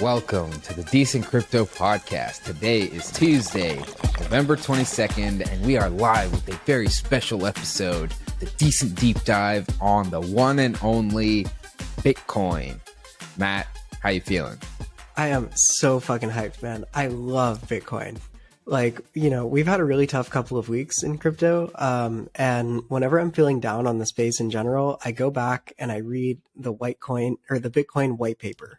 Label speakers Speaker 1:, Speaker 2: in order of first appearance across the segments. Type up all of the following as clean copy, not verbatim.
Speaker 1: Welcome to the Decent Crypto Podcast. Today is Tuesday, November 22nd, and we are live with a very special episode, the Decent Deep Dive on the one and only Bitcoin. Matt, how you feeling?
Speaker 2: I am so fucking hyped, man. I love Bitcoin. We've had a really tough couple of weeks in crypto. And whenever I'm feeling down on the space in general, I go back and I read the Bitcoin white paper.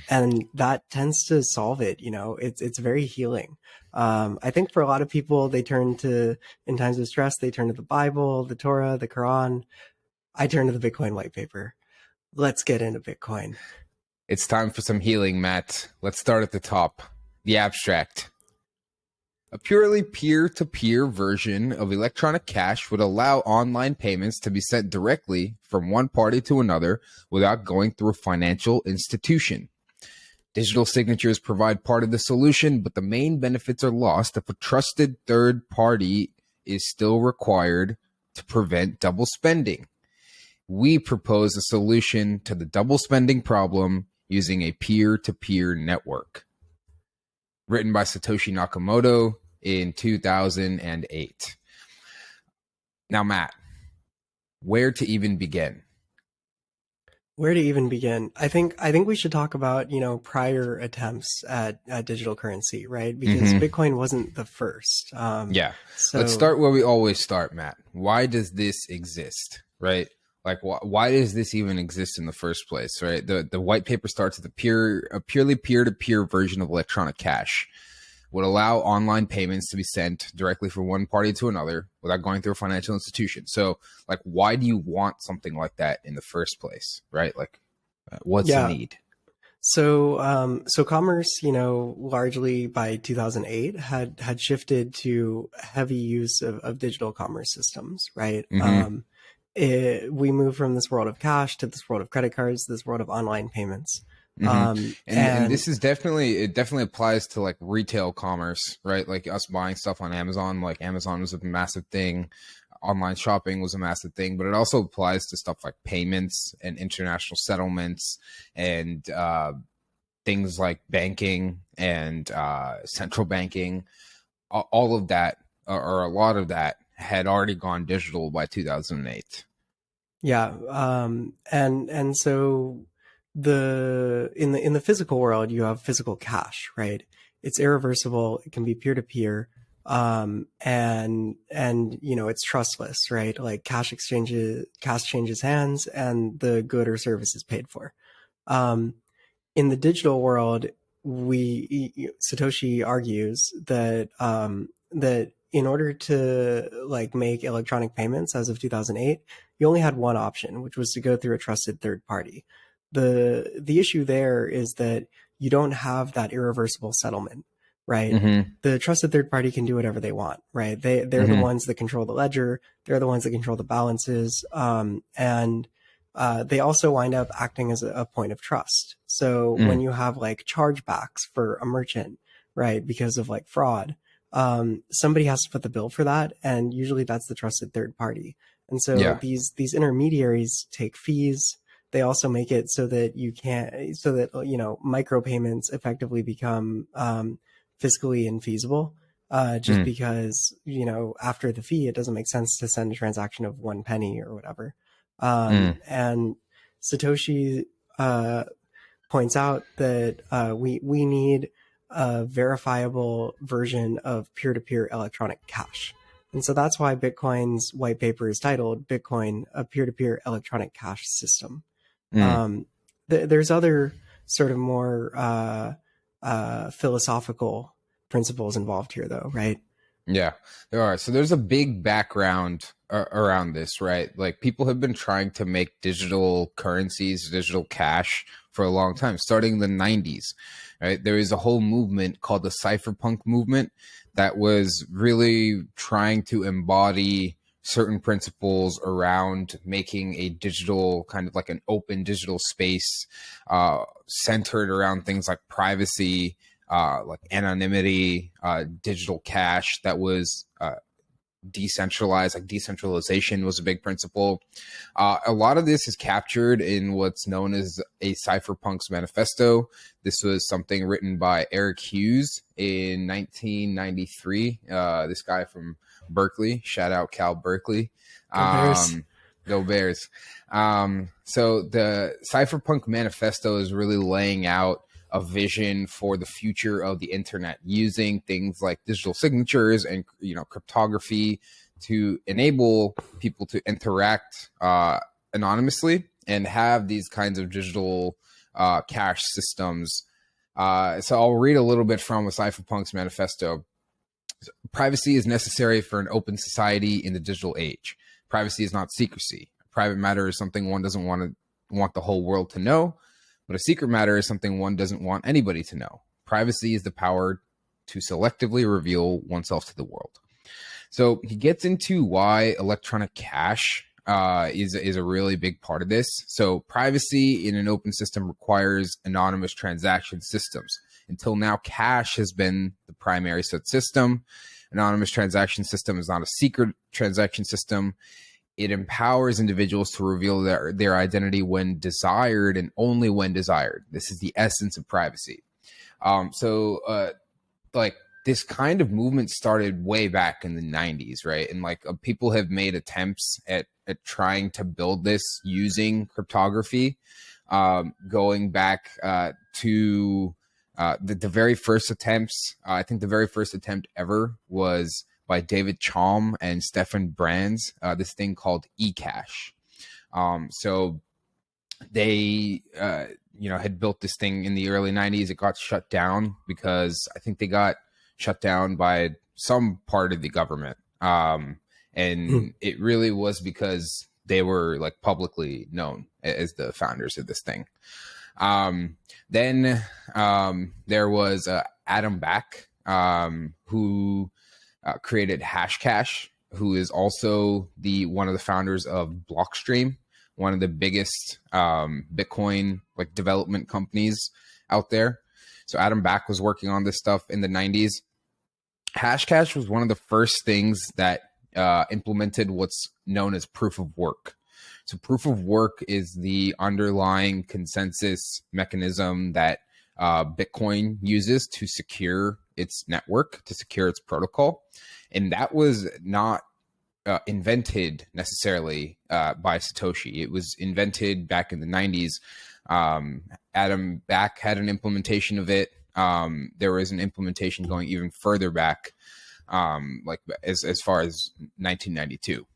Speaker 2: And that tends to solve it. It's very healing. I think for a lot of people, in times of stress, they turn to the Bible, the Torah, the Quran. I turn to the Bitcoin white paper. Let's get into Bitcoin.
Speaker 1: It's time for some healing, Matt. Let's start at the top. The abstract. A purely peer-to-peer version of electronic cash would allow online payments to be sent directly from one party to another without going through a financial institution. Digital signatures provide part of the solution, but the main benefits are lost if a trusted third party is still required to prevent double spending. We propose a solution to the double spending problem using a peer-to-peer network. Written by Satoshi Nakamoto in 2008. Now, Matt, where to even begin?
Speaker 2: Where to even begin? I think we should talk about, prior attempts at digital currency, right? Because Bitcoin wasn't the first.
Speaker 1: So let's start where we always start, Matt. Why does this exist, right? Like, why does this even exist in the first place, right? The white paper starts with a purely peer-to-peer version of electronic cash. Would allow online payments to be sent directly from one party to another without going through a financial institution. So, why do you want something like that in the first place, right? What's the need?
Speaker 2: So commerce, largely by 2008 had shifted to heavy use of digital commerce systems, right? We moved from this world of cash to this world of credit cards, this world of online payments.
Speaker 1: And this is definitely applies to retail commerce, right? Like us buying stuff on Amazon. Like Amazon was a massive thing, online shopping was a massive thing, but it also applies to stuff like payments and international settlements and things like banking and central banking. All of that, or a lot of that, had already gone digital by 2008.
Speaker 2: Yeah, and so in the physical world, you have physical cash, right? It's irreversible. It can be peer to peer, and it's trustless, right? Like cash changes hands, and the good or service is paid for. In the digital world, Satoshi argues that that in order to make electronic payments as of 2008, you only had one option, which was to go through a trusted third party. The issue there is that you don't have that irreversible settlement, right? The trusted third party can do whatever they want, right? They're the ones that control the ledger. They're the ones that control the balances. And they also wind up acting as a point of trust. So when you have chargebacks for a merchant, right, because of fraud, somebody has to foot the bill for that. And usually that's the trusted third party. And so these intermediaries take fees. They also make it so that micropayments effectively become fiscally infeasible, because, after the fee, it doesn't make sense to send a transaction of 1 penny or whatever. And Satoshi points out that we need a verifiable version of peer-to-peer electronic cash. And so that's why Bitcoin's white paper is titled Bitcoin, a peer-to-peer electronic cash system. There's other sort of more philosophical principles involved here, though, right?
Speaker 1: Yeah, there are. So there's a big background around this, right? People have been trying to make digital currencies, digital cash for a long time, starting in the 90s, right? There is a whole movement called the cypherpunk movement that was really trying to embody certain principles around making a digital kind of an open digital space centered around things like privacy, like anonymity, digital cash that was decentralized, like decentralization was a big principle. A lot of this is captured in what's known as a cypherpunks manifesto. This was something written by Eric Hughes in 1993. This guy from Berkeley, shout out Cal Berkeley.
Speaker 2: Go Bears.
Speaker 1: Go Bears. So the cypherpunk manifesto is really laying out a vision for the future of the internet, using things like digital signatures and cryptography to enable people to interact anonymously and have these kinds of digital cash systems. So I'll read a little bit from a cypherpunks manifesto. Privacy is necessary for an open society in the digital age. Privacy is not secrecy. Private matter is something one doesn't want the whole world to know, but a secret matter is something one doesn't want anybody to know. Privacy is the power to selectively reveal oneself to the world. So he gets into why electronic cash is a really big part of this. So privacy in an open system requires anonymous transaction systems. Until now, cash has been the primary such system. Anonymous transaction system is not a secret transaction system. It empowers individuals to reveal their identity when desired and only when desired. This is the essence of privacy. Like this kind of movement started way back in the 90s, right? And people have made attempts at trying to build this using cryptography, going back to the very first attempts. I think the very first attempt ever was by David Chaum and Stefan Brands, this thing called eCash. So they, had built this thing in the early 90s. It got shut down because I think they got shut down by some part of the government. It really was because they were publicly known as the founders of this thing. Then there was Adam Back, who created Hashcash, who is also one of the founders of Blockstream, one of the biggest Bitcoin development companies out there. So Adam Back was working on this stuff in the 90s. Hashcash was one of the first things that implemented what's known as proof of work. So proof of work is the underlying consensus mechanism that Bitcoin uses to secure its network, to secure its protocol. And that was not invented necessarily by Satoshi. It was invented back in the 90s. Adam Back had an implementation of it. There was an implementation going even further back, as far as 1992.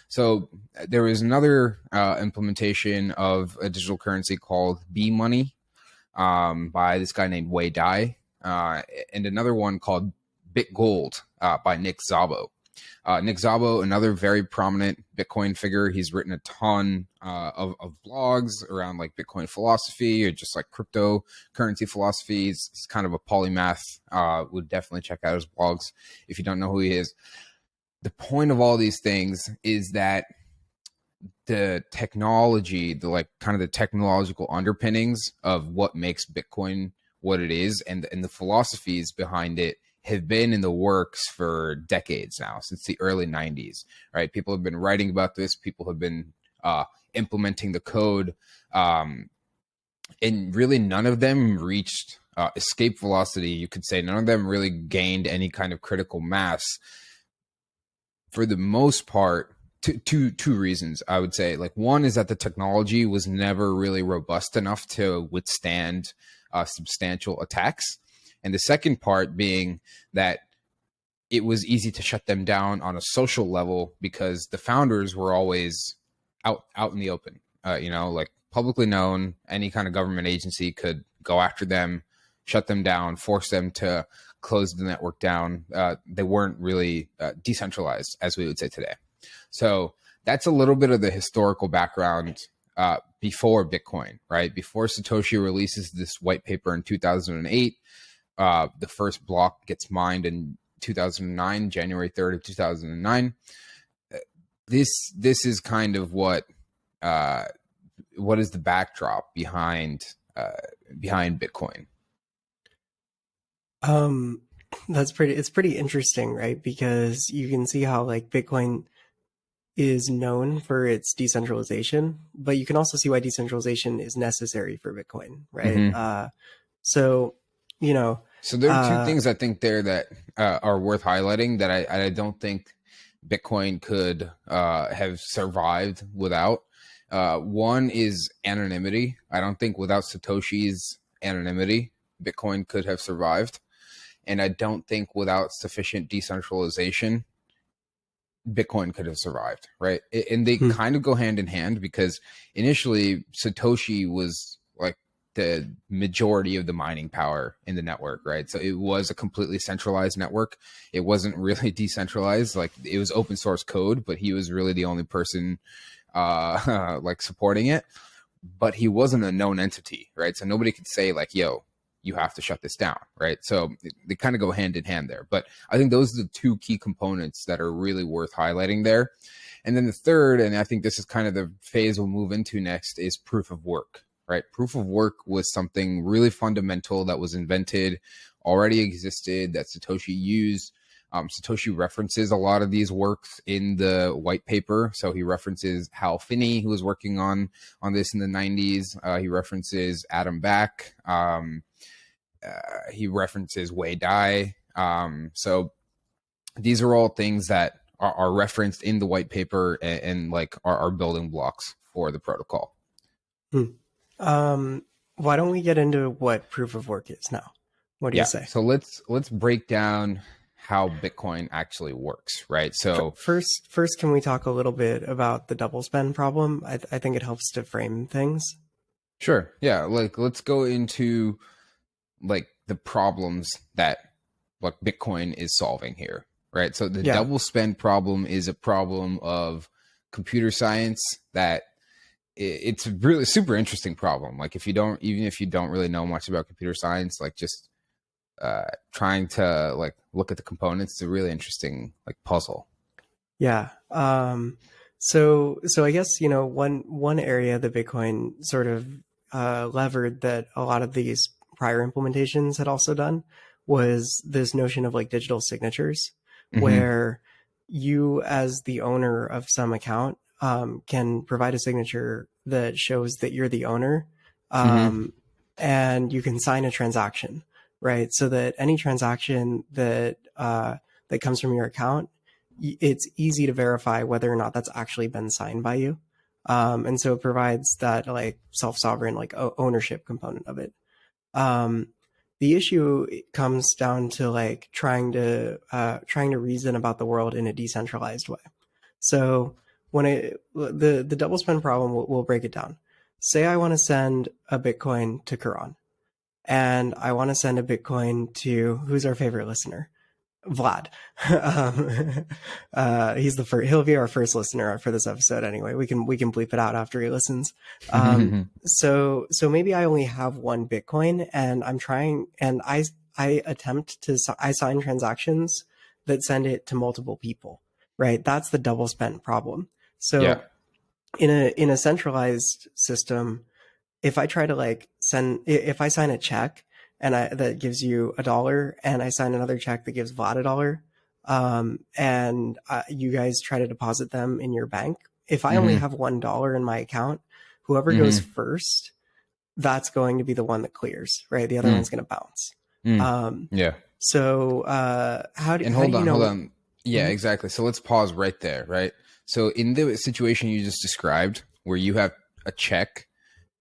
Speaker 1: So there was another implementation of a digital currency called B-Money by this guy named Wei Dai, and another one called BitGold by Nick Szabo. Nick Szabo, another very prominent Bitcoin figure. He's written a ton of blogs around Bitcoin philosophy or just cryptocurrency philosophy. He's kind of a polymath. Would definitely check out his blogs if you don't know who he is. The point of all these things is that the technology, the technological underpinnings of what makes Bitcoin what it is, and the philosophies behind it have been in the works for decades now, since the early 90s, right? People have been writing about this. People have been implementing the code, and really none of them reached escape velocity, you could say. None of them really gained any kind of critical mass. For the most part, two reasons, I would say. One is that the technology was never really robust enough to withstand substantial attacks. And the second part being that it was easy to shut them down on a social level because the founders were always out in the open, publicly known. Any kind of government agency could go after them, shut them down, force them to close the network down. They weren't really decentralized, as we would say today. So that's a little bit of the historical background before Bitcoin, right? Before Satoshi releases this white paper in 2008, the first block gets mined in 2009, January 3rd of 2009. This is kind of what is the backdrop behind Bitcoin.
Speaker 2: it's pretty interesting, right? Because you can see how like Bitcoin is known for its decentralization, but you can also see why decentralization is necessary for Bitcoin, right?
Speaker 1: Hmm.
Speaker 2: So, you know,
Speaker 1: So there are two things I think there that are worth highlighting that I don't think Bitcoin could have survived without. One is anonymity. I don't think without Satoshi's anonymity, Bitcoin could have survived. And I don't think without sufficient decentralization, Bitcoin could have survived, right? And they
Speaker 2: hmm,
Speaker 1: kind of go hand in hand because initially Satoshi was like the majority of the mining power in the network, right? So it was a completely centralized network. It wasn't really decentralized. Like it was open source code, but he was really the only person like supporting it. But he wasn't a known entity, right? So nobody could say like, yo, you have to shut this down, right? So they kind of go hand in hand there. But I think those are the two key components that are really worth highlighting there. And then the third, and I think this is kind of the phase we'll move into next, is proof of work, right? Proof of work was something really fundamental that was invented, already existed, that Satoshi used. Satoshi references a lot of these works in the white paper. So he references Hal Finney, who was working on this in the 90s. He references Adam Back. He references Wei Dai. So these are all things that are referenced in the white paper and like are building blocks for the protocol.
Speaker 2: hmm. Why don't we get into what proof of work is now? What do you
Speaker 1: Yeah.
Speaker 2: say?
Speaker 1: So let's break down how Bitcoin actually works, right? So
Speaker 2: First, can we talk a little bit about the double spend problem? I think it helps to frame things.
Speaker 1: sure, yeah, like let's go into like the problems that like Bitcoin is solving here, right? So the
Speaker 2: Yeah,
Speaker 1: double spend problem is a problem of computer science that it's a really super interesting problem. Like even if you don't really know much about computer science, like just trying to like look at the components, it's a really interesting like puzzle.
Speaker 2: yeah. So I guess, you know, one area that Bitcoin sort of levered that a lot of these prior implementations had also done was this notion of like digital signatures,
Speaker 1: Hmm.
Speaker 2: where you as the owner of some account can provide a signature that shows that you're the owner,
Speaker 1: Hmm.
Speaker 2: um, and you can sign a transaction, right? So that any transaction that comes from your account, it's easy to verify whether or not that's actually been signed by you. And so it provides that like self-sovereign like ownership component of it. Um, the issue comes down to like trying to reason about the world in a decentralized way. So the double spend problem, we'll break it down. Say I want to send a Bitcoin to Karan, and I want to send a Bitcoin to who's our favorite listener? Vlad. He's the first. He'll be our first listener for this episode. Anyway, we can bleep it out after he listens. So maybe I only have one Bitcoin, and I'm trying, and I attempt to I sign transactions that send it to multiple people. Right. That's the double spend problem.
Speaker 1: Yeah.
Speaker 2: So in a centralized system, if I try to like if I sign a check and that gives you $1, and I sign another check that gives Vlad $1, and you guys try to deposit them in your bank, if I only
Speaker 1: Hmm.
Speaker 2: have $1 in my account, whoever goes
Speaker 1: Hmm.
Speaker 2: first, that's going to be the one that clears, right? The other
Speaker 1: Mm.
Speaker 2: one's going to bounce.
Speaker 1: Mm.
Speaker 2: Um,
Speaker 1: Yeah.
Speaker 2: so
Speaker 1: And
Speaker 2: how do you
Speaker 1: hold
Speaker 2: know?
Speaker 1: on. Yeah,
Speaker 2: Mhm.
Speaker 1: exactly. So let's pause right there, right? So in the situation you just described, where you have a check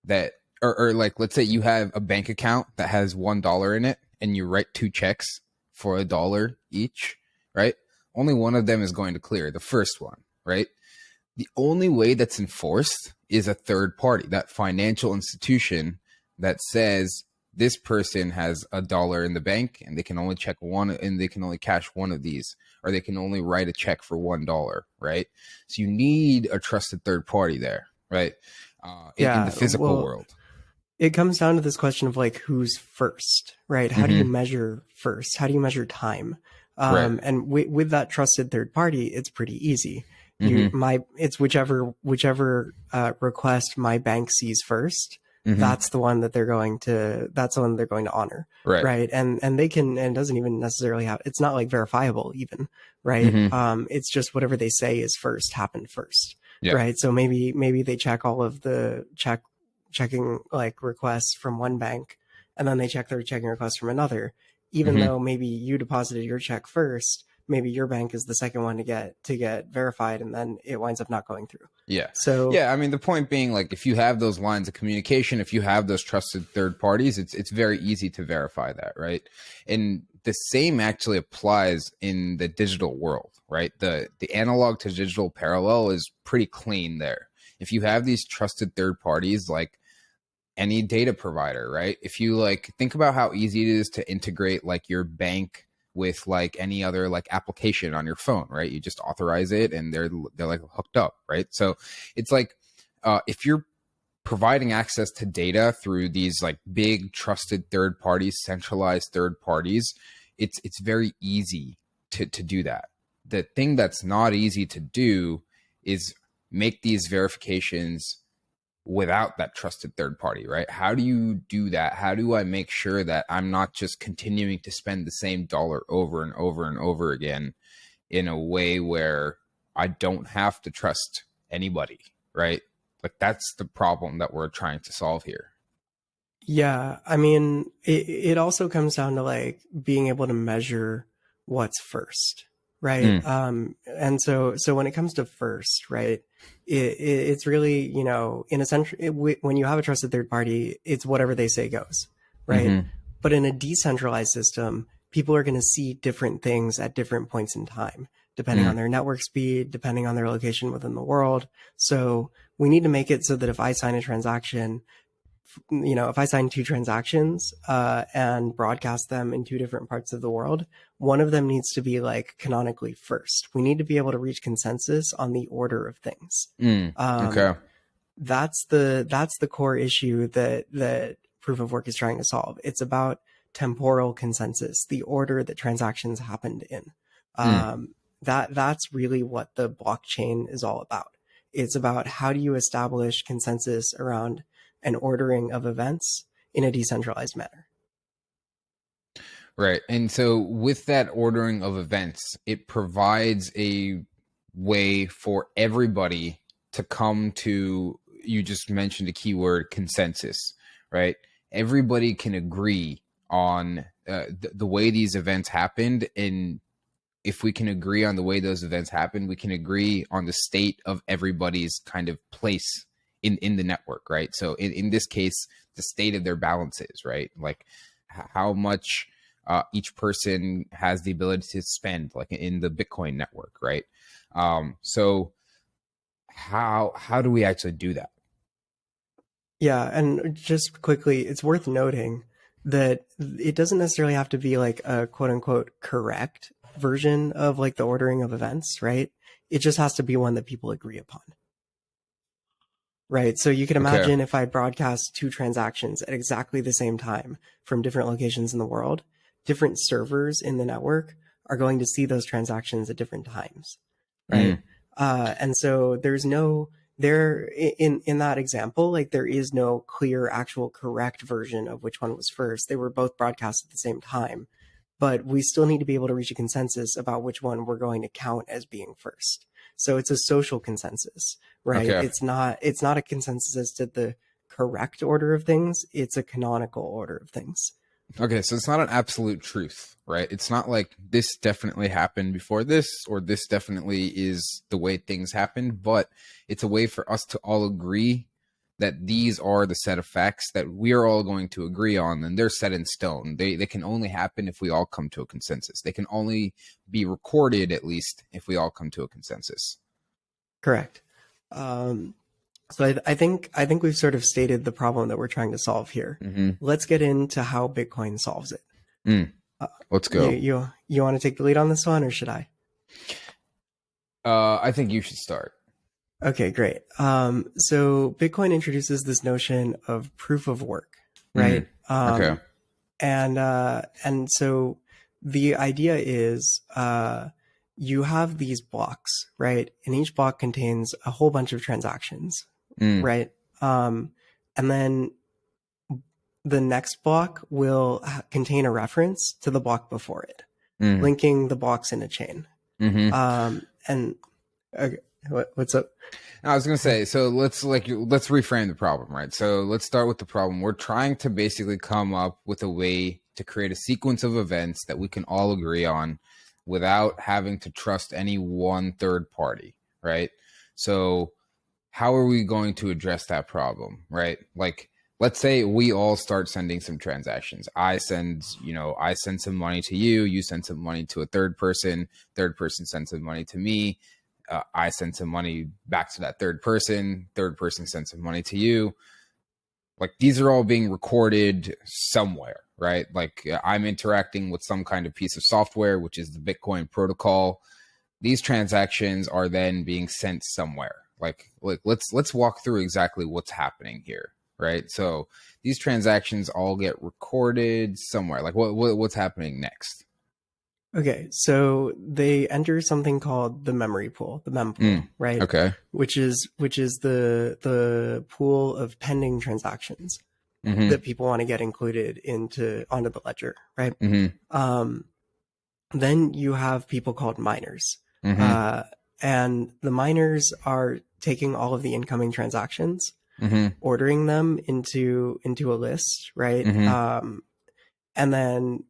Speaker 1: that, or like, let's say you have a bank account that has $1 in it, and you write two checks for $1 each, right? Only one of them is going to clear, the first one, right? The only way that's enforced is a third party, that financial institution that says this person has $1 in the bank and they can only check one and they can only cash one of these, or they can only write a check for $1, right? So you need a trusted third party there, right? In the
Speaker 2: Yeah,
Speaker 1: physical
Speaker 2: well,
Speaker 1: world.
Speaker 2: it comes down to this question of like who's first, right? How do you
Speaker 1: Hmm.
Speaker 2: measure first? How do you measure time?
Speaker 1: Right.
Speaker 2: And with that trusted third party, it's pretty easy.
Speaker 1: Hmm.
Speaker 2: It's whichever request my bank sees first. that's the one that they're going to honor.
Speaker 1: Right.
Speaker 2: Right. And they can, and it doesn't even necessarily have, it's not like verifiable even, right? It's just whatever they say is first happened first.
Speaker 1: Yeah.
Speaker 2: Right. So maybe they check all of the checking like requests from one bank, and then they check their checking requests from another, even though maybe you deposited your check first. Maybe your bank is the second one to get verified, and then it winds up not going through.
Speaker 1: Yeah.
Speaker 2: So
Speaker 1: yeah, I mean, the point being, like, if you have those lines of communication, if you have those trusted third parties, it's very easy to verify that, right? And the same actually applies in the digital world, right? The analog to digital parallel is pretty clean there. If you have these trusted third parties, like any data provider, right? If you like think about how easy it is to integrate like your bank with like any other like application on your phone, right? You just authorize it and they're like hooked up, right? So it's like if you're providing access to data through these like big trusted third parties, centralized third parties, it's very easy to do that. The thing that's not easy to do is make these verifications without that trusted third party, right? How do you do that? How do I make sure that I'm not just continuing to spend the same dollar over and over and over again in a way where I don't have to trust anybody, right? Like that's the problem that we're trying to solve here.
Speaker 2: yeah, I mean, it also comes down to like being able to measure what's first, right? And so when it comes to first, right, it's really, you know, in a sense, when you have a trusted third party, it's whatever they say goes, right? But in a decentralized system, people are going to see different things at different points in time, depending on their network speed, depending on their location within the world. So we need to make it so that if I sign a transaction, you know, if I sign two transactions and broadcast them in two different parts of the world, one of them needs to be like canonically first. We need to be able to reach consensus on the order of things.
Speaker 1: Okay.
Speaker 2: That's the core issue that proof of work is trying to solve. It's about temporal consensus, the order that transactions happened in. That's really what the blockchain is all about. It's about how do you establish consensus around an ordering of events in a decentralized manner.
Speaker 1: Right. And so with that ordering of events, it provides a way for everybody to come to, you just mentioned a keyword, consensus, right? Everybody can agree on the way these events happened. And if we can agree on the way those events happened, we can agree on the state of everybody's kind of place in the network, right? So in this case, the state of their balances, right? Like how much each person has the ability to spend, like in the Bitcoin network, right? So how do we actually do that?
Speaker 2: Yeah, and just quickly, it's worth noting that it doesn't necessarily have to be like a quote unquote correct version of like the ordering of events, right? It just has to be one that people agree upon. Right. So you can
Speaker 1: Okay.
Speaker 2: imagine if I broadcast two transactions at exactly the same time from different locations in the world, different servers in the network are going to see those transactions at different times. Right. And so there's no there in that example, like there is no clear actual correct version of which one was first. They were both broadcast at the same time, but we still need to be able to reach a consensus about which one we're going to count as being first. So it's a social consensus, right?
Speaker 1: Okay.
Speaker 2: It's not a consensus as to the correct order of things. It's a canonical order of things.
Speaker 1: Okay, so it's not an absolute truth, right? It's not like this definitely happened before this, or this definitely is the way things happened, but it's a way for us to all agree that these are the set of facts that we are all going to agree on, and they're set in stone. They can only happen if we all come to a consensus. They can only be recorded, at least, if we all come to a consensus.
Speaker 2: Correct. So I think we've sort of stated the problem that we're trying to solve here. Let's get into how Bitcoin solves it.
Speaker 1: Let's go.
Speaker 2: You want to take the lead on this one, or should I?
Speaker 1: I think you should start.
Speaker 2: Okay, great. So Bitcoin introduces this notion of proof of work, right?
Speaker 1: Okay.
Speaker 2: And so the idea is you have these blocks, right? And each block contains a whole bunch of transactions, right? And then the next block will contain a reference to the block before it,
Speaker 1: Mm.
Speaker 2: linking the blocks in a chain.
Speaker 1: Mm-hmm.
Speaker 2: And okay, what's up?
Speaker 1: I was gonna say, so let's reframe the problem, right? So let's start with the problem. We're trying to basically come up with a way to create a sequence of events that we can all agree on without having to trust any one third party, right? So how are we going to address that problem, right? Like, let's say we all start sending some transactions. I send some money to you, you send some money to a third person sends some money to me. I send some money back to that third person sends some money to you. Like, these are all being recorded somewhere, right? Like, I'm interacting with some kind of piece of software, which is the Bitcoin protocol. These transactions are then being sent somewhere. Like let's walk through exactly what's happening here, right? So these transactions all get recorded somewhere. Like what's happening next?
Speaker 2: Okay, so they enter something called the memory pool, the mempool, right?
Speaker 1: Okay.
Speaker 2: Which is the pool of pending transactions that people want to get included onto the ledger, right? Then you have people called miners, and the miners are taking all of the incoming transactions, ordering them into a list, right? And then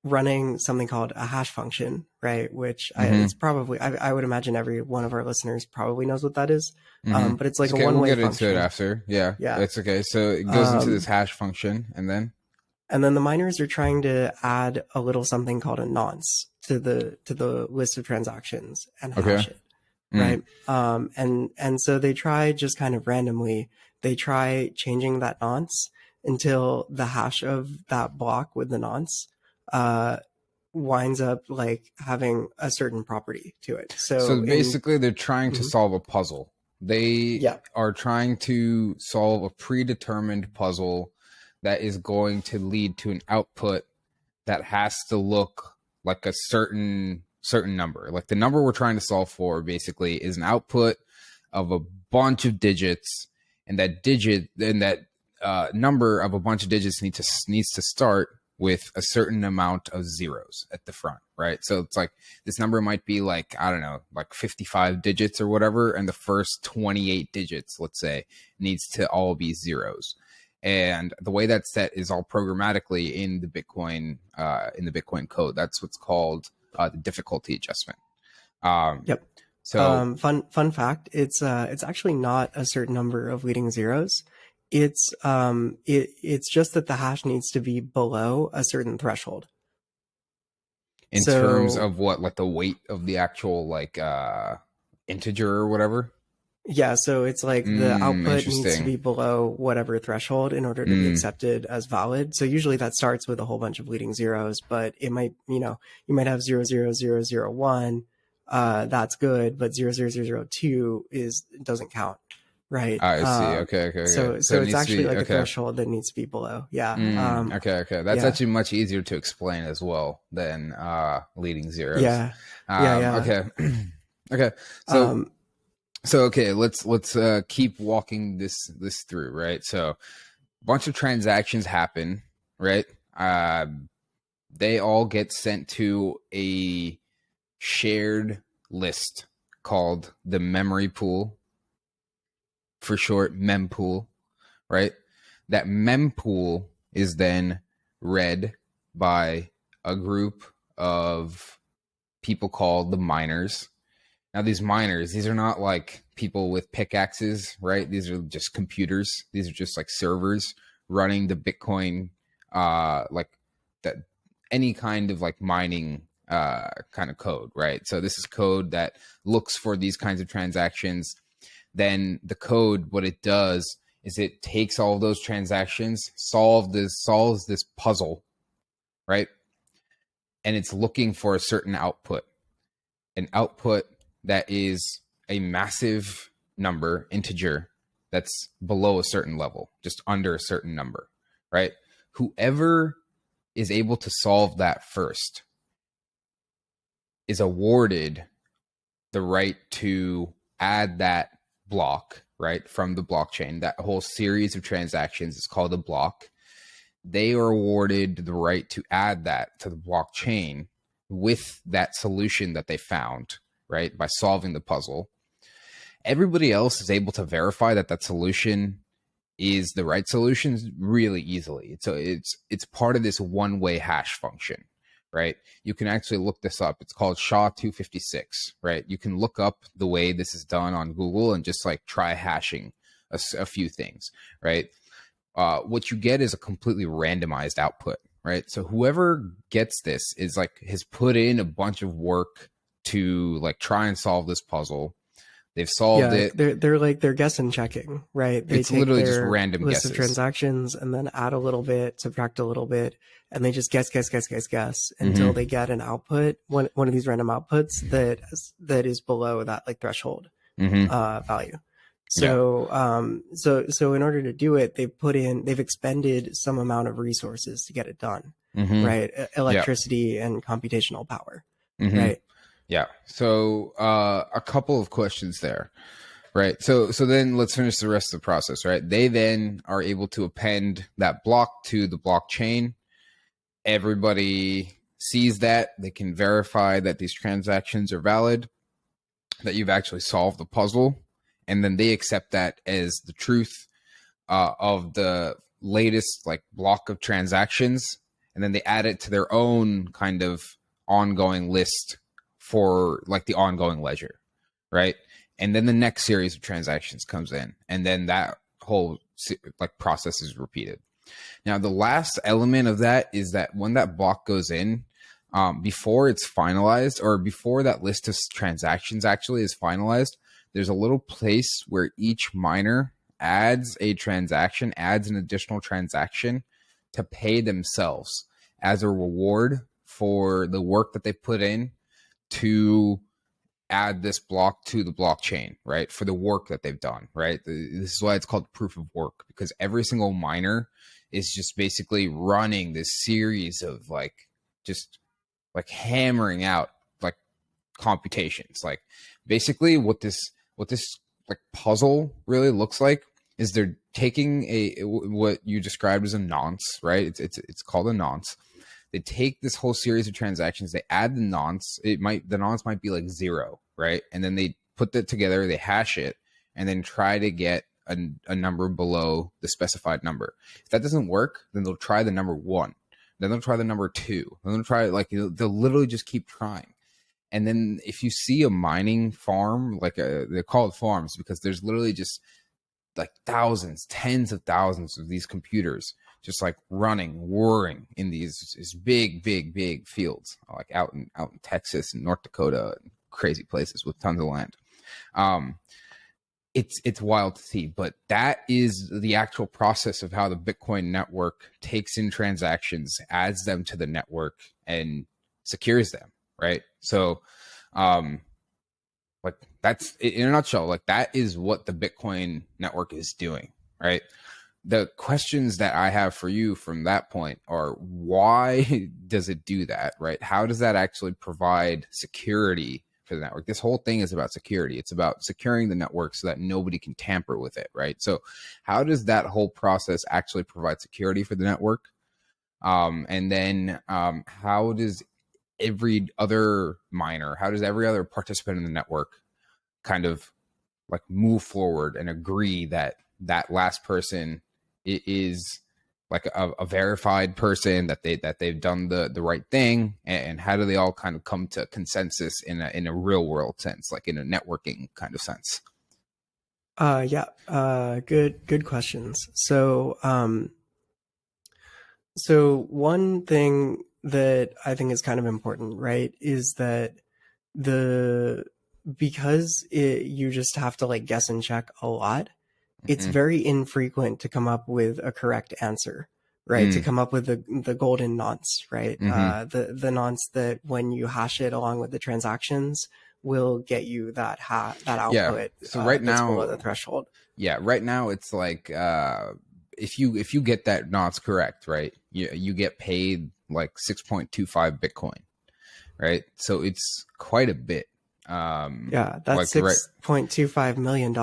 Speaker 2: running something called a hash function, right? Which it's probably, I would imagine every one of our listeners probably knows what that is. But it's like
Speaker 1: okay,
Speaker 2: a one-way
Speaker 1: we'll get
Speaker 2: function.
Speaker 1: into it after. Yeah,
Speaker 2: Yeah,
Speaker 1: it's okay. So it goes into this hash function, and then
Speaker 2: the miners are trying to add a little something called a nonce to the list of transactions and hash it, right? And so they try just kind of randomly, they try changing that nonce until the hash of that block with the nonce winds up like having a certain property to it. So
Speaker 1: basically they're trying to solve a puzzle. They are trying to solve a predetermined puzzle that is going to lead to an output that has to look like a certain number. Like, the number we're trying to solve for basically is an output of a bunch of digits, and that number of a bunch of digits needs to start with a certain amount of zeros at the front, right? So it's like, this number might be like, I don't know, like 55 digits or whatever, and the first 28 digits, let's say, needs to all be zeros. And the way that's set is all programmatically in the Bitcoin code. That's what's called the difficulty adjustment. So
Speaker 2: fun fact, it's actually not a certain number of leading zeros. It's just that the hash needs to be below a certain threshold.
Speaker 1: In terms of what, like the weight of the actual like integer or whatever?
Speaker 2: Yeah, so it's like the output needs to be below whatever threshold in order to be accepted as valid. So usually that starts with a whole bunch of leading zeros, but it might, you might have 00001. That's good, but 00002 doesn't count, right?
Speaker 1: I see. Okay.
Speaker 2: So it's actually like a threshold that needs to be below. Yeah.
Speaker 1: Okay. That's actually much easier to explain as well than leading zeros.
Speaker 2: Yeah.
Speaker 1: Okay. Okay. So okay, let's keep walking this through, right? So a bunch of transactions happen, right? They all get sent to a shared list called the memory pool, for short, mempool, right? That mempool is then read by a group of people called the miners. Now, these miners, these are not like people with pickaxes, right? These are just computers. These are just like servers running the Bitcoin, like that, any kind of like mining kind of code, right? So this is code that looks for these kinds of transactions. Then the code, what it does is it takes all those transactions, solves this puzzle, right? And it's looking for a certain output, an output that is a massive number, integer, that's below a certain level, just under a certain number, right? Whoever is able to solve that first is awarded the right to add that block, right, from the blockchain. That whole series of transactions is called a block. they are awarded the right to add that to the blockchain with that solution that they found, right? By solving the puzzle. Everybody else is able to verify that that solution is the right solution really easily. So it's part of this one-way hash function, right? You can actually look this up. It's called SHA-256, right? You can look up the way this is done on Google and just like try hashing a few things, right? What you get is a completely randomized output, right? So whoever gets this is like has put in a bunch of work to like try and solve this puzzle. They've solved it.
Speaker 2: They're guess and checking, right? They
Speaker 1: It's
Speaker 2: take
Speaker 1: literally
Speaker 2: their
Speaker 1: just random
Speaker 2: list
Speaker 1: guesses.
Speaker 2: of transactions and then add a little bit, subtract a little bit, and they just guess until they get an output, one of these random outputs that is below that like threshold value. So so in order to do it, they've expended some amount of resources to get it done, right? Electricity and computational power, right?
Speaker 1: Yeah. So a couple of questions there, right? So then let's finish the rest of the process, right? They then are able to append that block to the blockchain. Everybody sees that. They can verify that these transactions are valid, that you've actually solved the puzzle, and then they accept that as the truth of the latest like block of transactions, and then they add it to their own kind of ongoing list for like the ongoing ledger, right? And then the next series of transactions comes in, and then that whole like process is repeated. Now, the last element of that is that when that block goes in, before it's finalized, or before that list of transactions actually is finalized, there's a little place where each miner adds an additional transaction to pay themselves as a reward for the work that they put in to add this block to the blockchain, right? For the work that they've done, right? This is why it's called proof of work, because every single miner is just basically running this series of like, just like hammering out like computations. Like basically what this like puzzle really looks like is they're taking what you described as a nonce, right? It's called a nonce. They take this whole series of transactions, they add the nonce. The nonce might be like 0, right? And then they put that together, they hash it, and then try to get a number below the specified number. If that doesn't work, then they'll try the number 1. Then they'll try the number 2. Then they'll try like they'll literally just keep trying. And then if you see a mining farm, like they're called farms because there's literally just like thousands, tens of thousands of these computers just like running, whirring in these big fields, like out in Texas and North Dakota and crazy places with tons of land. It's wild to see, but that is the actual process of how the Bitcoin network takes in transactions, adds them to the network, and secures them, right? So, like that's in a nutshell, like that is what the Bitcoin network is doing, right? The questions that I have for you from that point are, why does it do that, right? How does that actually provide security for the network? This whole thing is about security. It's about securing the network so that nobody can tamper with it, right? So how does that whole process actually provide security for the network? And then how does every other miner, how does every other participant in the network kind of like move forward and agree that that last person is like a verified person, that they've done the right thing, and how do they all kind of come to consensus in a real world sense, like in a networking kind of sense?
Speaker 2: Good questions. So so one thing that I think is kind of important, right, is that because you just have to like guess and check a lot, it's very infrequent to come up with a correct answer, right? To come up with the golden nonce, right? The nonce that when you hash it along with the transactions will get you that output.
Speaker 1: Yeah. So right now,
Speaker 2: below the threshold.
Speaker 1: Yeah, right now it's like if you get that nonce correct, right, you get paid like 6.25 Bitcoin, right? So it's quite a bit.
Speaker 2: Yeah, that's
Speaker 1: like
Speaker 2: $6.25 million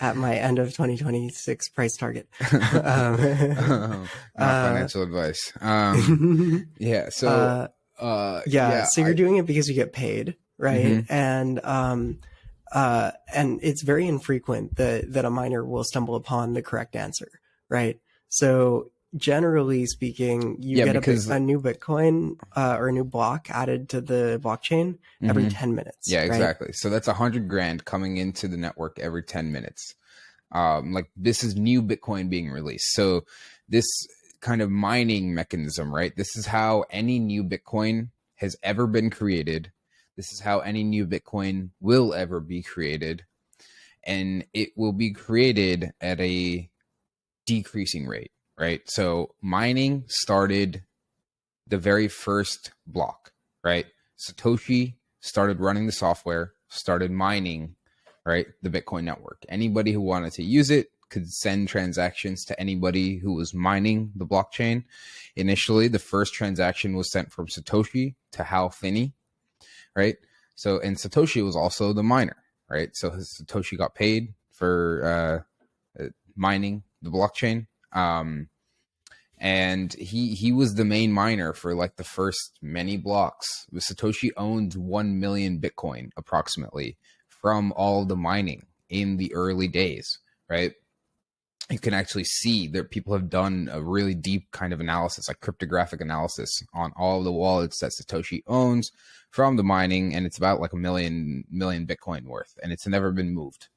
Speaker 2: at my end of 2026 price target.
Speaker 1: Not financial advice. Yeah. So,
Speaker 2: Yeah,
Speaker 1: yeah,
Speaker 2: so you're doing it because you get paid, right? And it's very infrequent that a miner will stumble upon the correct answer, right? So generally speaking, you get a new Bitcoin or a new block added to the blockchain every 10 minutes.
Speaker 1: Yeah, exactly.
Speaker 2: Right?
Speaker 1: So that's $100,000 coming into the network every 10 minutes. Like this is new Bitcoin being released. So this kind of mining mechanism, right? This is how any new Bitcoin has ever been created. This is how any new Bitcoin will ever be created. And it will be created at a decreasing rate, right? So mining started the very first block, right? Satoshi started running the software, started mining, right? The Bitcoin network. Anybody who wanted to use it could send transactions to anybody who was mining the blockchain. Initially, the first transaction was sent from Satoshi to Hal Finney, right? So, and Satoshi was also the miner, right? So Satoshi got paid for mining the blockchain. And he was the main miner for like the first many blocks. Satoshi owned 1 million Bitcoin approximately from all the mining in the early days, right? You can actually see that people have done a really deep kind of analysis, like cryptographic analysis on all of the wallets that Satoshi owns from the mining, and it's about like a million Bitcoin worth, and it's never been moved,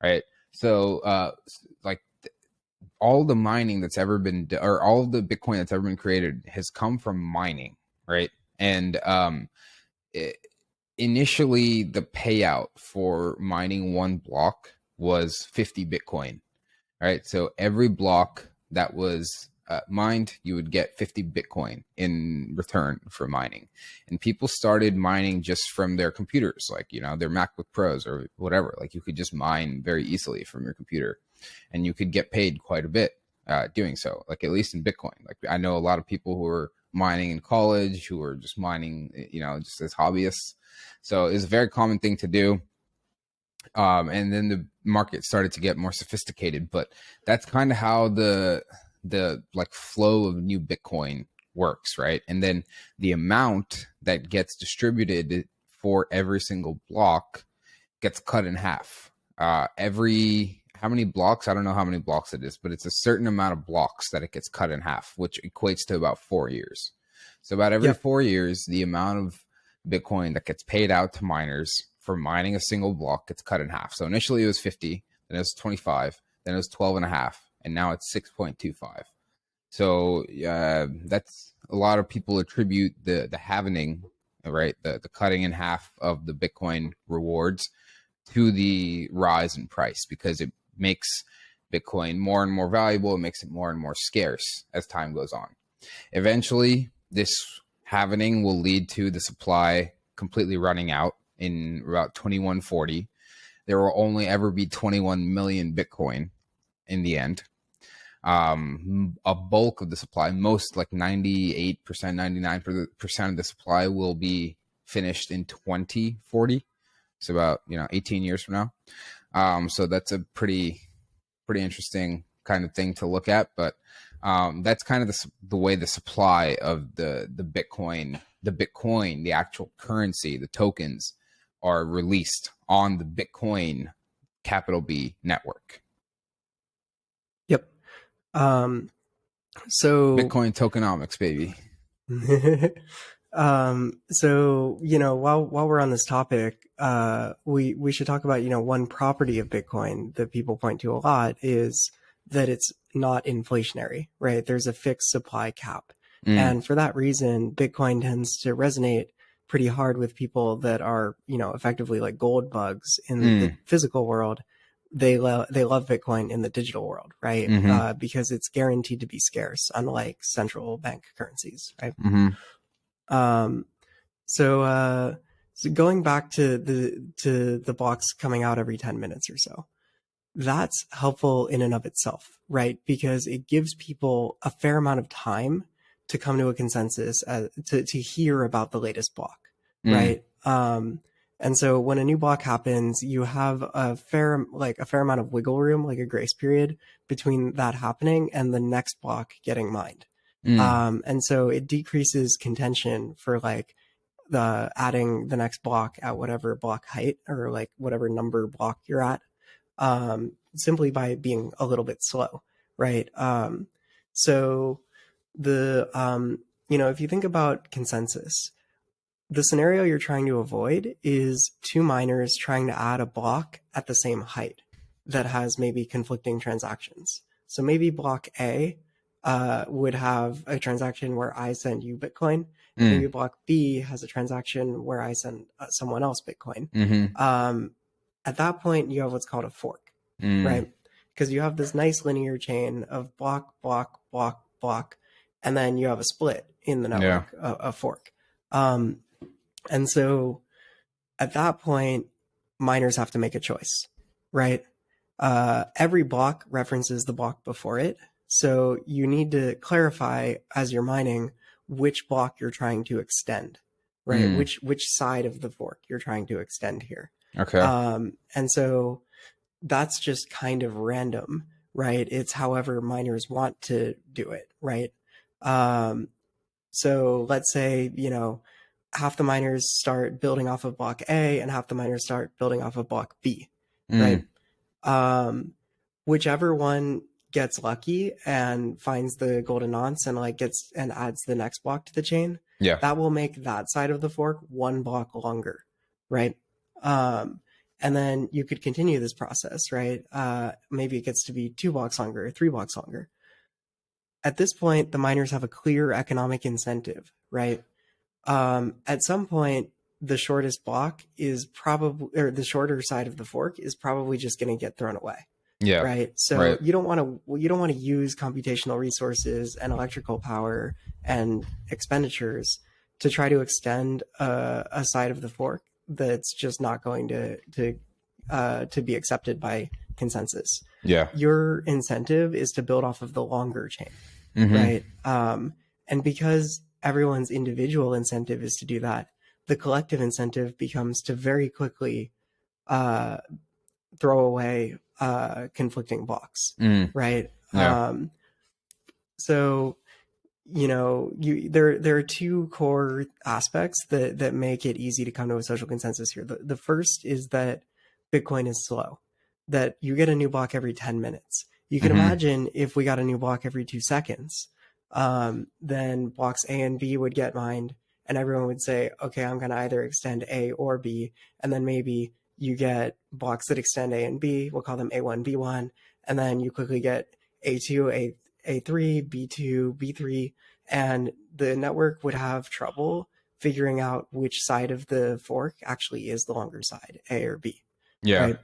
Speaker 1: right? So like all the mining that's ever been, or all the Bitcoin that's ever been created has come from mining, right? And initially the payout for mining one block was 50 Bitcoin, right? So every block that was mined, you would get 50 Bitcoin in return for mining. And people started mining just from their computers, like, you know, their MacBook Pros or whatever. Like you could just mine very easily from your computer and you could get paid quite a bit doing so, like at least in Bitcoin. Like I know a lot of people who were mining in college who were just mining, you know, just as hobbyists. So it's a very common thing to do. And then the market started to get more sophisticated, but that's kind of how the like flow of new Bitcoin works, right? And then the amount that gets distributed for every single block gets cut in half. How many blocks? I don't know how many blocks it is, but it's a certain amount of blocks that it gets cut in half, which equates to about 4 years. So about every 4 years, the amount of Bitcoin that gets paid out to miners for mining a single block gets cut in half. So initially it was 50, then it was 25, then it was 12 and a half, and now it's 6.25. So that's a lot of people attribute the halvening, right? The cutting in half of the Bitcoin rewards to the rise in price, because it makes Bitcoin more and more valuable. It makes it more and more scarce as time goes on. Eventually, this halvening will lead to the supply completely running out in about 2140. There will only ever be 21 million Bitcoin in the end. A bulk of the supply, most like 98%, 99% of the supply will be finished in 2040. It's about 18 years from now. So that's a pretty interesting kind of thing to look at. But that's kind of the way the supply of the Bitcoin, the actual currency, the tokens are released on the Bitcoin capital B network.
Speaker 2: Yep. So
Speaker 1: Bitcoin tokenomics, baby.
Speaker 2: So while we're on this topic, we should talk about one property of Bitcoin that people point to a lot is that it's not inflationary, right? There's a fixed supply cap, and for that reason, Bitcoin tends to resonate pretty hard with people that are effectively like gold bugs in the physical world. They love Bitcoin in the digital world, right? Because it's guaranteed to be scarce, unlike central bank currencies, right? So going back to the blocks coming out every 10 minutes or so, that's helpful in and of itself, right? Because it gives people a fair amount of time to come to a consensus, to hear about the latest block, right? And so when a new block happens, you have a fair amount of wiggle room, like a grace period between that happening and the next block getting mined. And so it decreases contention for like the adding the next block at whatever block height or like whatever number block you're at, simply by being a little bit slow, right? So if you think about consensus, the scenario you're trying to avoid is two miners trying to add a block at the same height that has maybe conflicting transactions. So maybe block A would have a transaction where I send you Bitcoin. And maybe block B has a transaction where I send someone else Bitcoin. At that point, you have what's called a fork, right? Because you have this nice linear chain of block, block, block, block, and then you have a split in the network, a fork. And so at that point, miners have to make a choice, right? Every block references the block before it. So you need to clarify as you're mining which block you're trying to extend, right? Which side of the fork you're trying to extend here.
Speaker 1: Okay.
Speaker 2: And so that's just kind of random, right? It's however miners want to do it, right? So let's say, half the miners start building off of block A and half the miners start building off of block B, right? Whichever one gets lucky and finds the golden nonce and adds the next block to the chain, that will make that side of the fork one block longer, right? And then you could continue this process, right? Maybe it gets to be 2 blocks longer or 3 blocks longer. At this point, the miners have a clear economic incentive, right? At some point, the shortest block is probably, or the shorter side of the fork is probably just going to get thrown away.
Speaker 1: Yeah.
Speaker 2: Right. So you don't want to use computational resources and electrical power and expenditures to try to extend a side of the fork that's just not going to be accepted by consensus.
Speaker 1: Yeah.
Speaker 2: Your incentive is to build off of the longer chain, right? And because everyone's individual incentive is to do that, the collective incentive becomes to very quickly throw away conflicting blocks, right?
Speaker 1: Yeah.
Speaker 2: So there are two core aspects that make it easy to come to a social consensus here. The first is that Bitcoin is slow, that you get a new block every 10 minutes. You can imagine if we got a new block every 2 seconds, then blocks A and B would get mined and everyone would say, okay, I'm going to either extend A or B. And then maybe you get blocks that extend A and B. We'll call them A1, B1. And then you quickly get A2, A3, B2, B3. And the network would have trouble figuring out which side of the fork actually is the longer side, A or B.
Speaker 1: Yeah.
Speaker 2: Right?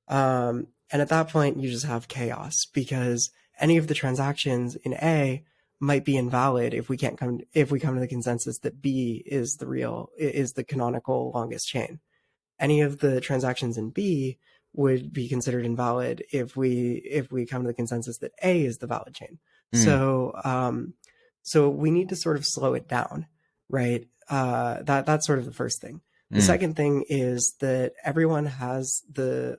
Speaker 2: And at that point, you just have chaos because any of the transactions in A might be invalid if we come to the consensus that B is the canonical longest chain. Any of the transactions in B would be considered invalid if we come to the consensus that A is the valid chain. So we need to sort of slow it down, right? That's sort of the first thing. The second thing is that everyone has the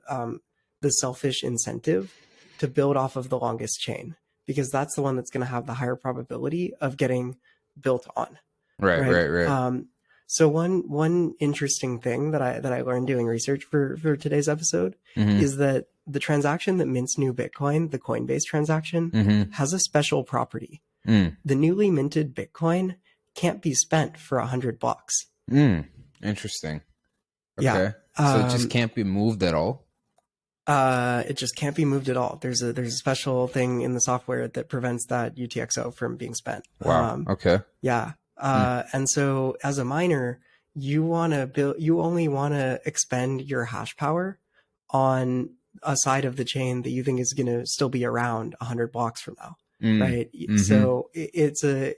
Speaker 2: selfish incentive to build off of the longest chain because that's the one that's going to have the higher probability of getting built on.
Speaker 1: Right.
Speaker 2: So one interesting thing that I learned doing research for today's episode is that the transaction that mints new Bitcoin, the Coinbase transaction, has a special property. The newly minted Bitcoin can't be spent for 100 blocks.
Speaker 1: Interesting. Okay.
Speaker 2: Yeah.
Speaker 1: So it just can't be moved at all?
Speaker 2: It just can't be moved at all. There's a special thing in the software that prevents that UTXO from being spent.
Speaker 1: Wow. Okay.
Speaker 2: Yeah. And so as a miner, you only want to expend your hash power on a side of the chain that you think is going to still be around 100 blocks from now. Right. So it's a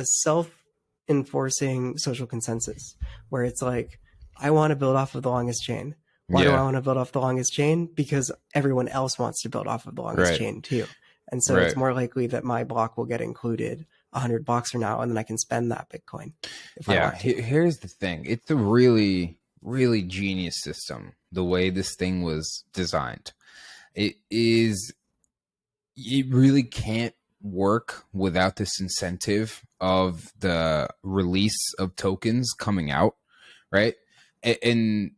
Speaker 2: self-enforcing social consensus where it's like, I want to build off of the longest chain. Why do I want to build off the longest chain? Because everyone else wants to build off of the longest chain too. And so it's more likely that my block will get included $100 from now, and then I can spend that Bitcoin if I
Speaker 1: Yeah,
Speaker 2: want to.
Speaker 1: here's the thing. It's a really, really genius system, the way this thing was designed. It really can't work without this incentive of the release of tokens coming out, right? And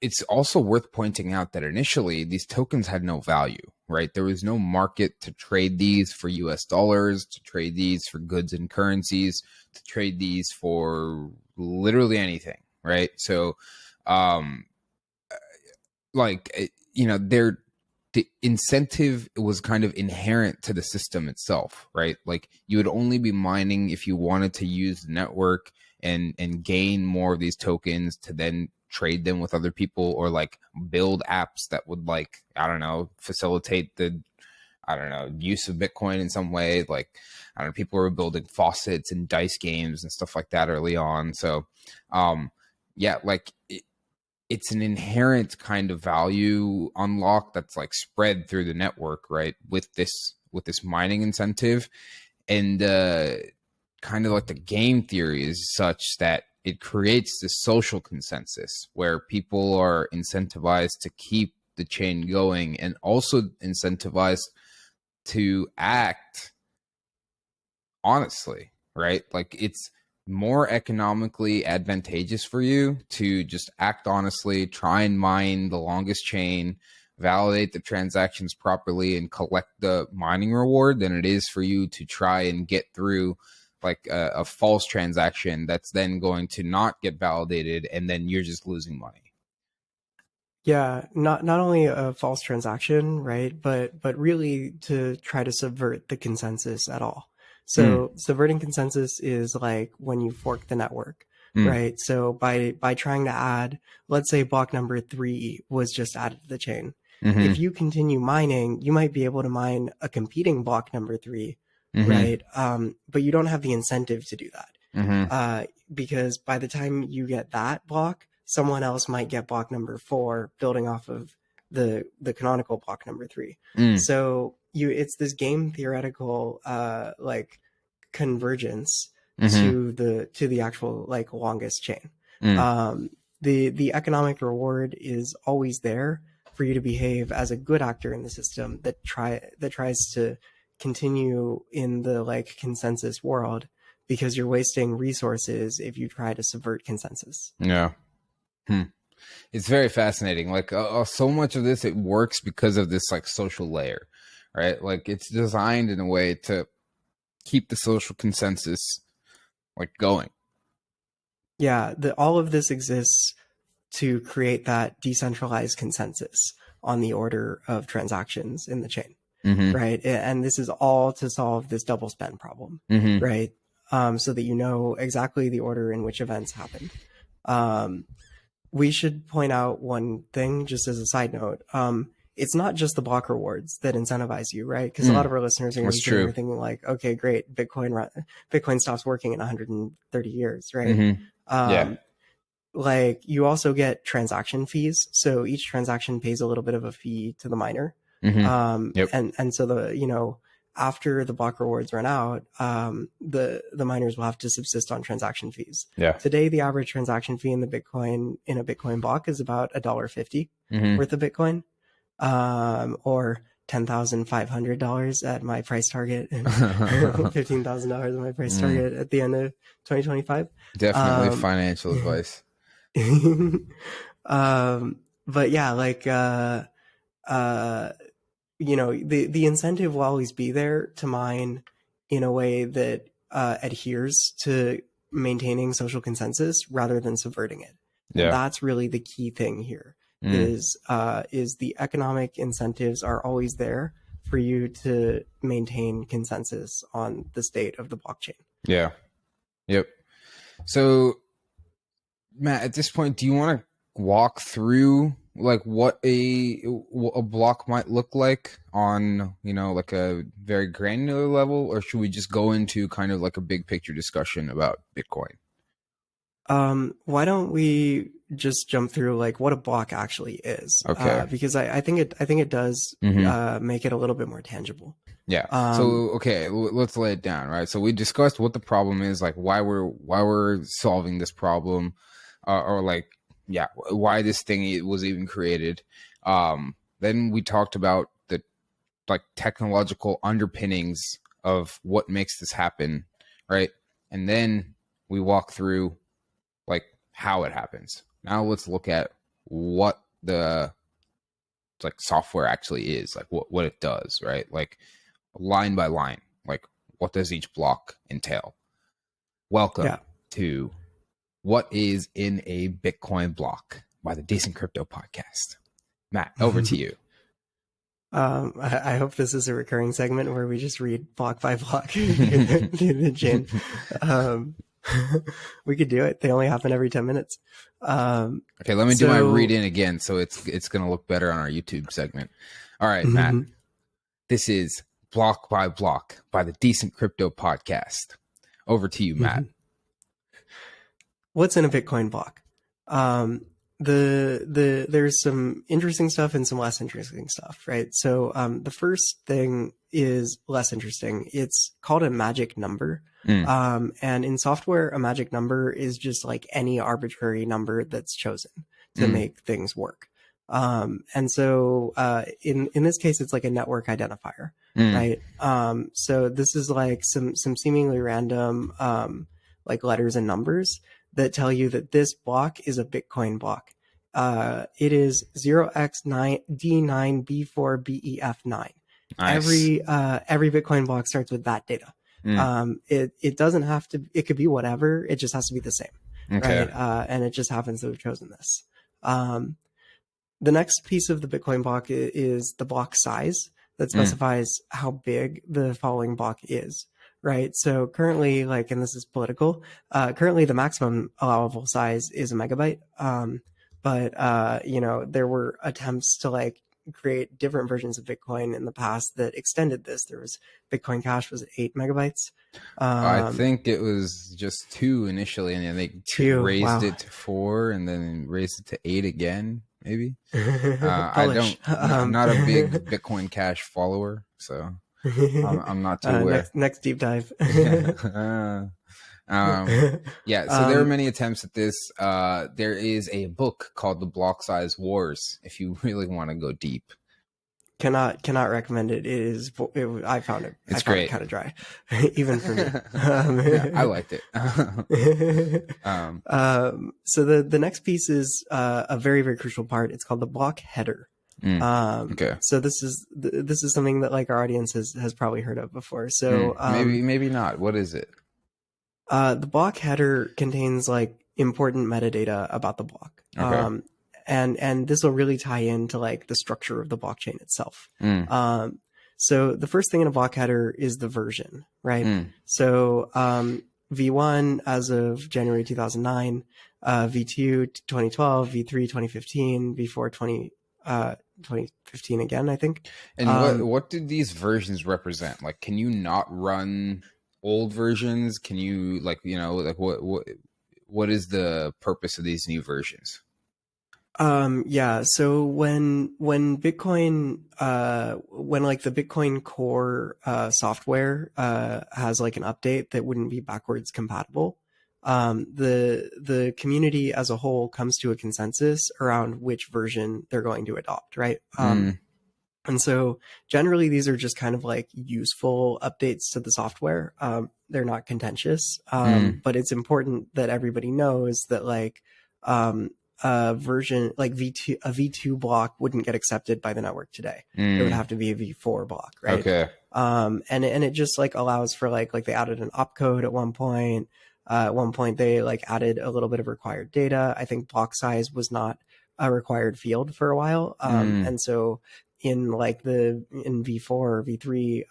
Speaker 1: it's also worth pointing out that initially these tokens had no value, right? There was no market to trade these for US dollars, to trade these for goods and currencies, to trade these for literally anything, right? So, um, the incentive was kind of inherent to the system itself, right? Like you would only be mining if you wanted to use the network and gain more of these tokens to then trade them with other people, or like build apps that would, like, I don't know, facilitate the, I don't know, use of Bitcoin in some way. Like, I don't know, people were building faucets and dice games and stuff like that early on. So, yeah, like it's an inherent kind of value unlock that's like spread through the network, right? With this mining incentive, and kind of like the game theory is such that it creates this social consensus where people are incentivized to keep the chain going, and also incentivized to act honestly, right? Like it's more economically advantageous for you to just act honestly, try and mine the longest chain, validate the transactions properly, and collect the mining reward than it is for you to try and get through like a false transaction that's then going to not get validated, and then you're just losing money.
Speaker 2: Yeah, not only a false transaction, right? But really to try to subvert the consensus at all. So subverting consensus is like when you fork the network, right? So by trying to add, let's say block number 3 was just added to the chain. If you continue mining, you might be able to mine a competing block number 3, right? But you don't have the incentive to do that, because by the time you get that block, someone else might get block number 4 building off of the canonical block number 3. So it's this game theoretical like convergence to the actual like longest chain. The economic reward is always there for you to behave as a good actor in the system that tries to continue in the like consensus world, because you're wasting resources if you try to subvert consensus.
Speaker 1: Yeah. It's very fascinating. Like so much of this, it works because of this like social layer, right? Like it's designed in a way to keep the social consensus like going.
Speaker 2: Yeah, all of this exists to create that decentralized consensus on the order of transactions in the chain, right? And this is all to solve this double spend problem, right? So that you know exactly the order in which events happened. We should point out one thing just as a side note. It's not just the block rewards that incentivize you, right? Because a lot of our listeners are going to be sitting here thinking like, okay, great, Bitcoin stops working in 130 years, right?
Speaker 1: Yeah.
Speaker 2: Like you also get transaction fees. So each transaction pays a little bit of a fee to the miner. And so after the block rewards run out, the miners will have to subsist on transaction fees.
Speaker 1: Yeah.
Speaker 2: Today, the average transaction fee in a Bitcoin block is about $1.50 worth of Bitcoin, or $10,500 at my price target, and $15,000 at my price target at the end of 2025.
Speaker 1: Definitely financial advice.
Speaker 2: But yeah, like the incentive will always be there to mine in a way that adheres to maintaining social consensus rather than subverting it. And that's really the key thing here. Is the economic incentives are always there for you to maintain consensus on the state of the blockchain.
Speaker 1: Yeah. Yep. So, Matt, at this point, do you want to walk through like what a block might look like on, like a very granular level, or should we just go into kind of like a big picture discussion about Bitcoin?
Speaker 2: Why don't we just jump through like what a block actually is,
Speaker 1: Okay.
Speaker 2: because I think it does make it a little bit more tangible.
Speaker 1: Yeah. So okay, let's lay it down, right? So we discussed what the problem is, like why we're solving this problem, or like why this thing was even created. Then we talked about the like technological underpinnings of what makes this happen, right? And then we walk through like how it happens. Now let's look at what the like software actually is, like what it does, right? Like line by line, like what does each block entail? Welcome to What is in a Bitcoin Block by the Decent Crypto Podcast. Matt, over to you.
Speaker 2: I hope this is a recurring segment where we just read block by block through the chain. We could do it. They only happen every 10 minutes.
Speaker 1: Okay, let me do my read in again, so it's going to look better on our YouTube segment. All right, Matt. This is Block by Block by the Decent Crypto Podcast. Over to you, Matt.
Speaker 2: What's in a Bitcoin block? There's some interesting stuff and some less interesting stuff, right? So the first thing is less interesting. It's called a magic number. And in software, a magic number is just like any arbitrary number that's chosen to make things work. And so in this case, it's like a network identifier, right? So this is like some seemingly random like letters and numbers that tell you that this block is a Bitcoin block. It is 0x9D9B4BEF9. Nice. Every Bitcoin block starts with that data. It doesn't have to, it could be whatever, it just has to be the same. Okay. Right? And it just happens to have chosen this. The next piece of the Bitcoin block is the block size that specifies how big the following block is. Right. So currently, like, and this is political, currently the maximum allowable size is a megabyte. But you know, there were attempts to like create different versions of Bitcoin in the past that extended this. There was Bitcoin Cash was 8 megabytes.
Speaker 1: I think it was just 2 initially, and then they raised it to 4 and then raised it to 8 again, maybe. I'm not a big Bitcoin Cash follower, so I'm not too aware.
Speaker 2: Next deep dive.
Speaker 1: So there are many attempts at this. There is a book called The Block Size Wars if you really want to go deep.
Speaker 2: Cannot recommend it. I found it.
Speaker 1: It's great.
Speaker 2: Kind of dry, even for me.
Speaker 1: I liked it.
Speaker 2: So the next piece is a very, very crucial part. It's called the block header. Okay. So this is something that like our audience has probably heard of before. So
Speaker 1: maybe not. What is it?
Speaker 2: The block header contains like important metadata about the block. Okay. And this will really tie into like the structure of the blockchain itself. So the first thing in a block header is the version, right? So V1 as of January 2009, V2 2012, V3 2015, V4 2015 again, I think.
Speaker 1: And what do these versions represent? Like, can you not run old versions? Can you like, you know, like what is the purpose of these new versions?
Speaker 2: So when Bitcoin, when like the Bitcoin core software has like an update that wouldn't be backwards compatible, the community as a whole comes to a consensus around which version they're going to adopt, right? And so generally these are just kind of like useful updates to the software. They're not contentious, but it's important that everybody knows that like a version like a V2 block wouldn't get accepted by the network today. It would have to be a V4 block, right? Okay. And it just like allows for like they added an opcode at one point. At one point they like added a little bit of required data. I think block size was not a required field for a while. And so in V4 or V3,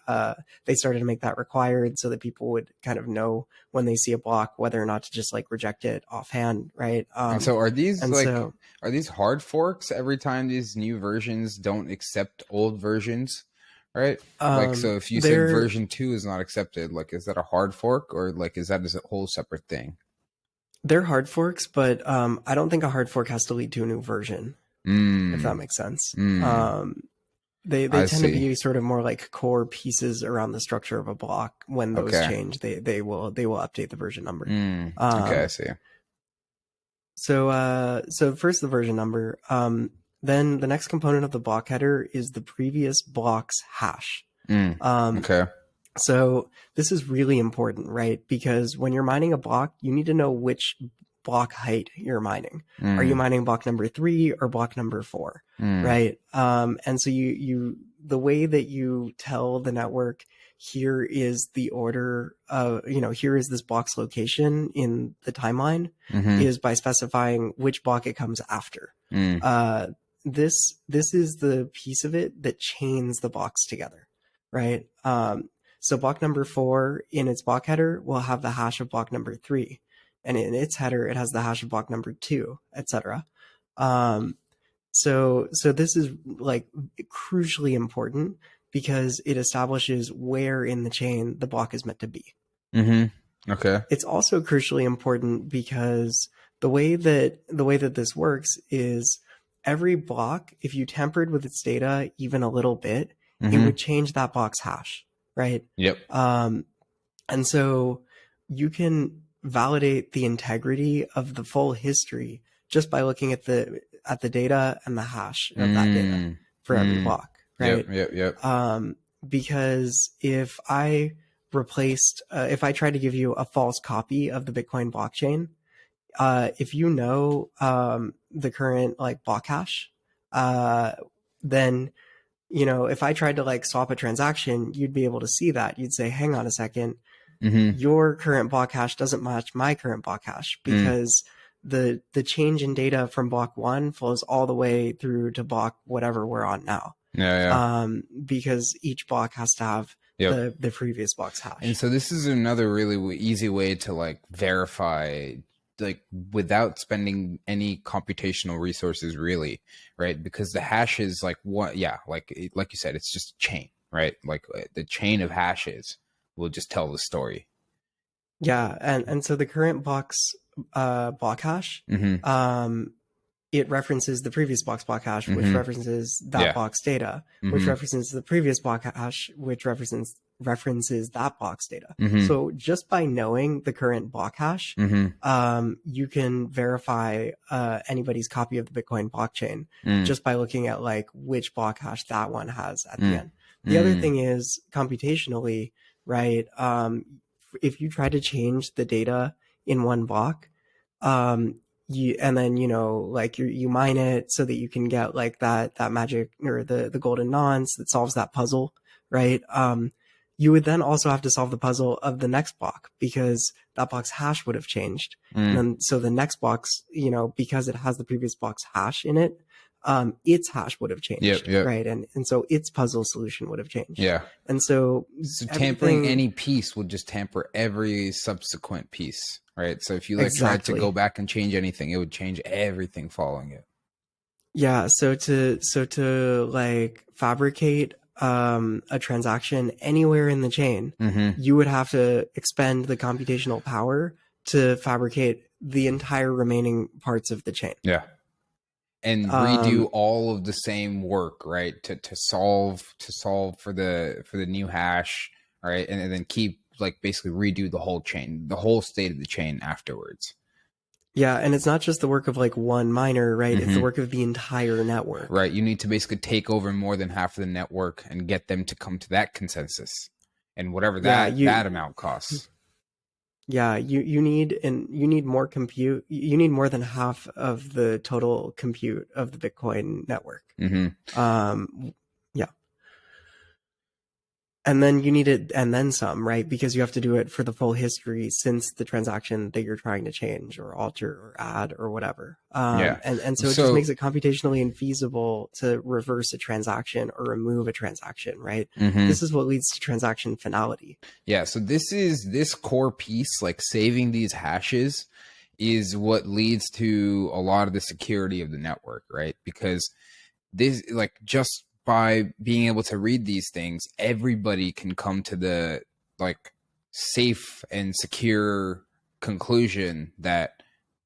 Speaker 2: they started to make that required so that people would kind of know when they see a block whether or not to just like reject it offhand, right?
Speaker 1: And so are these are these hard forks every time these new versions don't accept old versions, right? Like, so if you say version 2 is not accepted, like, is that a hard fork or like is that a whole separate thing?
Speaker 2: They're hard forks, but I don't think a hard fork has to lead to a new version, if that makes sense. They
Speaker 1: I
Speaker 2: tend to
Speaker 1: see.
Speaker 2: be sort of more like core pieces around the structure of a block. When those
Speaker 1: Okay.
Speaker 2: change, they will update the version number.
Speaker 1: Okay, I see.
Speaker 2: So first the version number. Then the next component of the block header is the previous block's hash.
Speaker 1: Okay.
Speaker 2: So this is really important, right? Because when you're mining a block, you need to know which block height you're mining. Are you mining block number 3 or block number 4, right? And so the way that you tell the network, here is the order of, here is this block's location in the timeline, is by specifying which block it comes after. This is the piece of it that chains the blocks together, right? So block number 4 in its block header will have the hash of block number 3. And in its header, it has the hash of block number 2, etc. So this is like crucially important because it establishes where in the chain the block is meant to be.
Speaker 1: Okay.
Speaker 2: It's also crucially important because the way that this works is every block, if you tampered with its data even a little bit, it would change that block's hash, right?
Speaker 1: Yep.
Speaker 2: And so you can validate the integrity of the full history just by looking at the data and the hash of that data for every block, right?
Speaker 1: Yep.
Speaker 2: Because if I if I tried to give you a false copy of the Bitcoin blockchain, if you know the current like block hash, then if I tried to like swap a transaction, you'd be able to see that. You'd say, hang on a second, your current block hash doesn't match my current block hash because the change in data from block 1 flows all the way through to block whatever we're on now. Because each block has to have the previous block's hash.
Speaker 1: And so this is another really easy way to like verify, like without spending any computational resources, really, right? Because the hash is like what, like you said, it's just a chain, right? Like the chain of hashes will just tell the story.
Speaker 2: Yeah, and so the current block's block hash, it references the previous block's block hash, which references that block's data, which references the previous block hash, which references that block's data. So just by knowing the current block hash, you can verify anybody's copy of the Bitcoin blockchain just by looking at like which block hash that one has at the end. The other thing is computationally, right? If you try to change the data in one block, you mine it so that you can get like that magic or the golden nonce that solves that puzzle, right? You would then also have to solve the puzzle of the next block because that block's hash would have changed. And then, so the next block's, because it has the previous block's hash in it, its hash would have changed, right? And so its puzzle solution would have changed. And so
Speaker 1: tampering any piece would just tamper every subsequent piece, right? So if you like tried to go back and change anything, it would change everything following it.
Speaker 2: Yeah. So to like fabricate a transaction anywhere in the chain, you would have to expend the computational power to fabricate the entire remaining parts of the chain.
Speaker 1: And redo all of the same work, right? To solve for the new hash, right? And then keep like basically redo the whole chain, the whole state of the chain afterwards.
Speaker 2: Yeah, and it's not just the work of like one miner, right? It's the work of the entire network.
Speaker 1: Right. You need to basically take over more than half of the network and get them to come to that consensus, and whatever that amount costs.
Speaker 2: Yeah, you need more compute. You need more than half of the total compute of the Bitcoin network. And then you need it, and then some, right? Because you have to do it for the full history since the transaction that you're trying to change or alter or add or whatever. And so it just makes it computationally infeasible to reverse a transaction or remove a transaction, right? This is what leads to transaction finality.
Speaker 1: Yeah. So this core piece, like saving these hashes, is what leads to a lot of the security of the network, right? Because this, like, just by being able to read these things, everybody can come to the like safe and secure conclusion that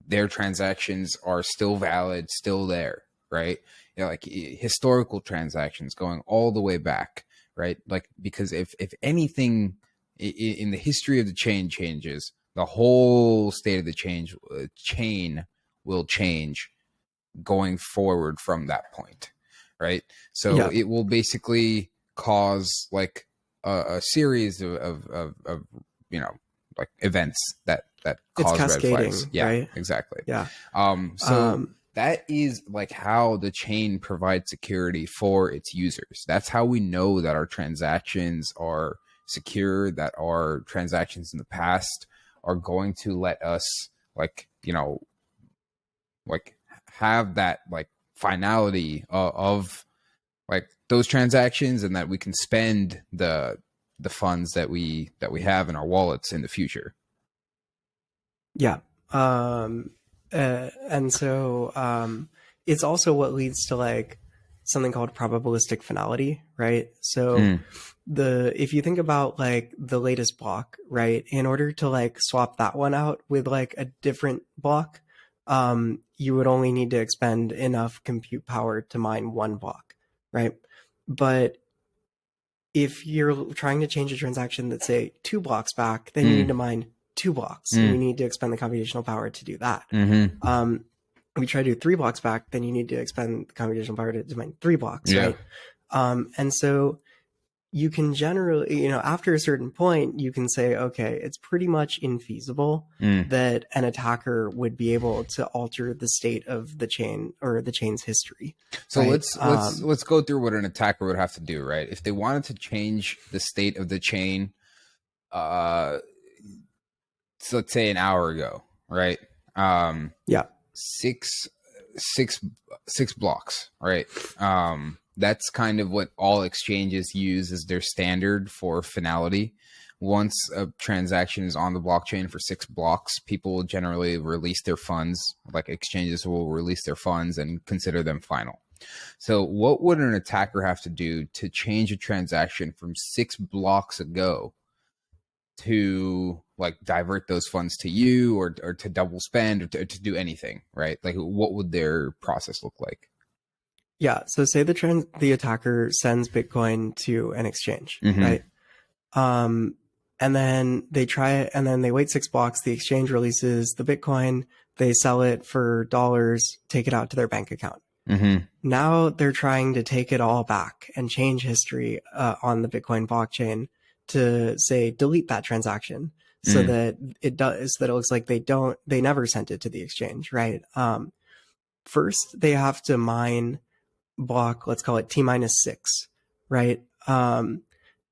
Speaker 1: their transactions are still valid, still there, right? You know, like historical transactions going all the way back, right? Like, because if anything in the history of the chain changes, the whole state of the chain will change going forward from that point, right? So it will basically cause like a series of you know, like events that cause red flags. Yeah,
Speaker 2: right?
Speaker 1: exactly.
Speaker 2: Yeah.
Speaker 1: So that is like how the chain provides security for its users. That's how we know that our transactions are secure, that our transactions in the past are going to let us, like, you know, like have that like finality of like those transactions, and that we can spend the funds that we have in our wallets in the future.
Speaker 2: Yeah. And so it's also what leads to like something called probabilistic finality, right? So if you think about like the latest block, right, in order to like swap that one out with like a different block, you would only need to expend enough compute power to mine one block, right? But if you're trying to change a transaction that's say 2 blocks back, then you need to mine 2 blocks, and you need to expend the computational power to do that. If you try to do 3 blocks back, then you need to expend the computational power to mine 3 blocks, right? And so you can generally, you know, after a certain point, you can say, okay, it's pretty much infeasible that an attacker would be able to alter the state of the chain or the chain's history.
Speaker 1: So
Speaker 2: right?
Speaker 1: let's go through what an attacker would have to do, right? If they wanted to change the state of the chain, so let's say an hour ago, right?
Speaker 2: Yeah.
Speaker 1: Six blocks, right? That's kind of what all exchanges use as their standard for finality. Once a transaction is on the blockchain for 6 blocks, people will generally release their funds, like exchanges will release their funds and consider them final. So what would an attacker have to do to change a transaction from 6 blocks ago to like divert those funds to you, or to double spend, or to do anything, right? Like, what would their process look like?
Speaker 2: Yeah. So say the attacker sends Bitcoin to an exchange, right? And then they try it, and then they wait 6 blocks. The exchange releases the Bitcoin. They sell it for dollars, take it out to their bank account. Now they're trying to take it all back and change history on the Bitcoin blockchain to say delete that transaction, so that it does, so that it looks like they never sent it to the exchange, right? First, they have to mine block, let's call it T-6, right? Then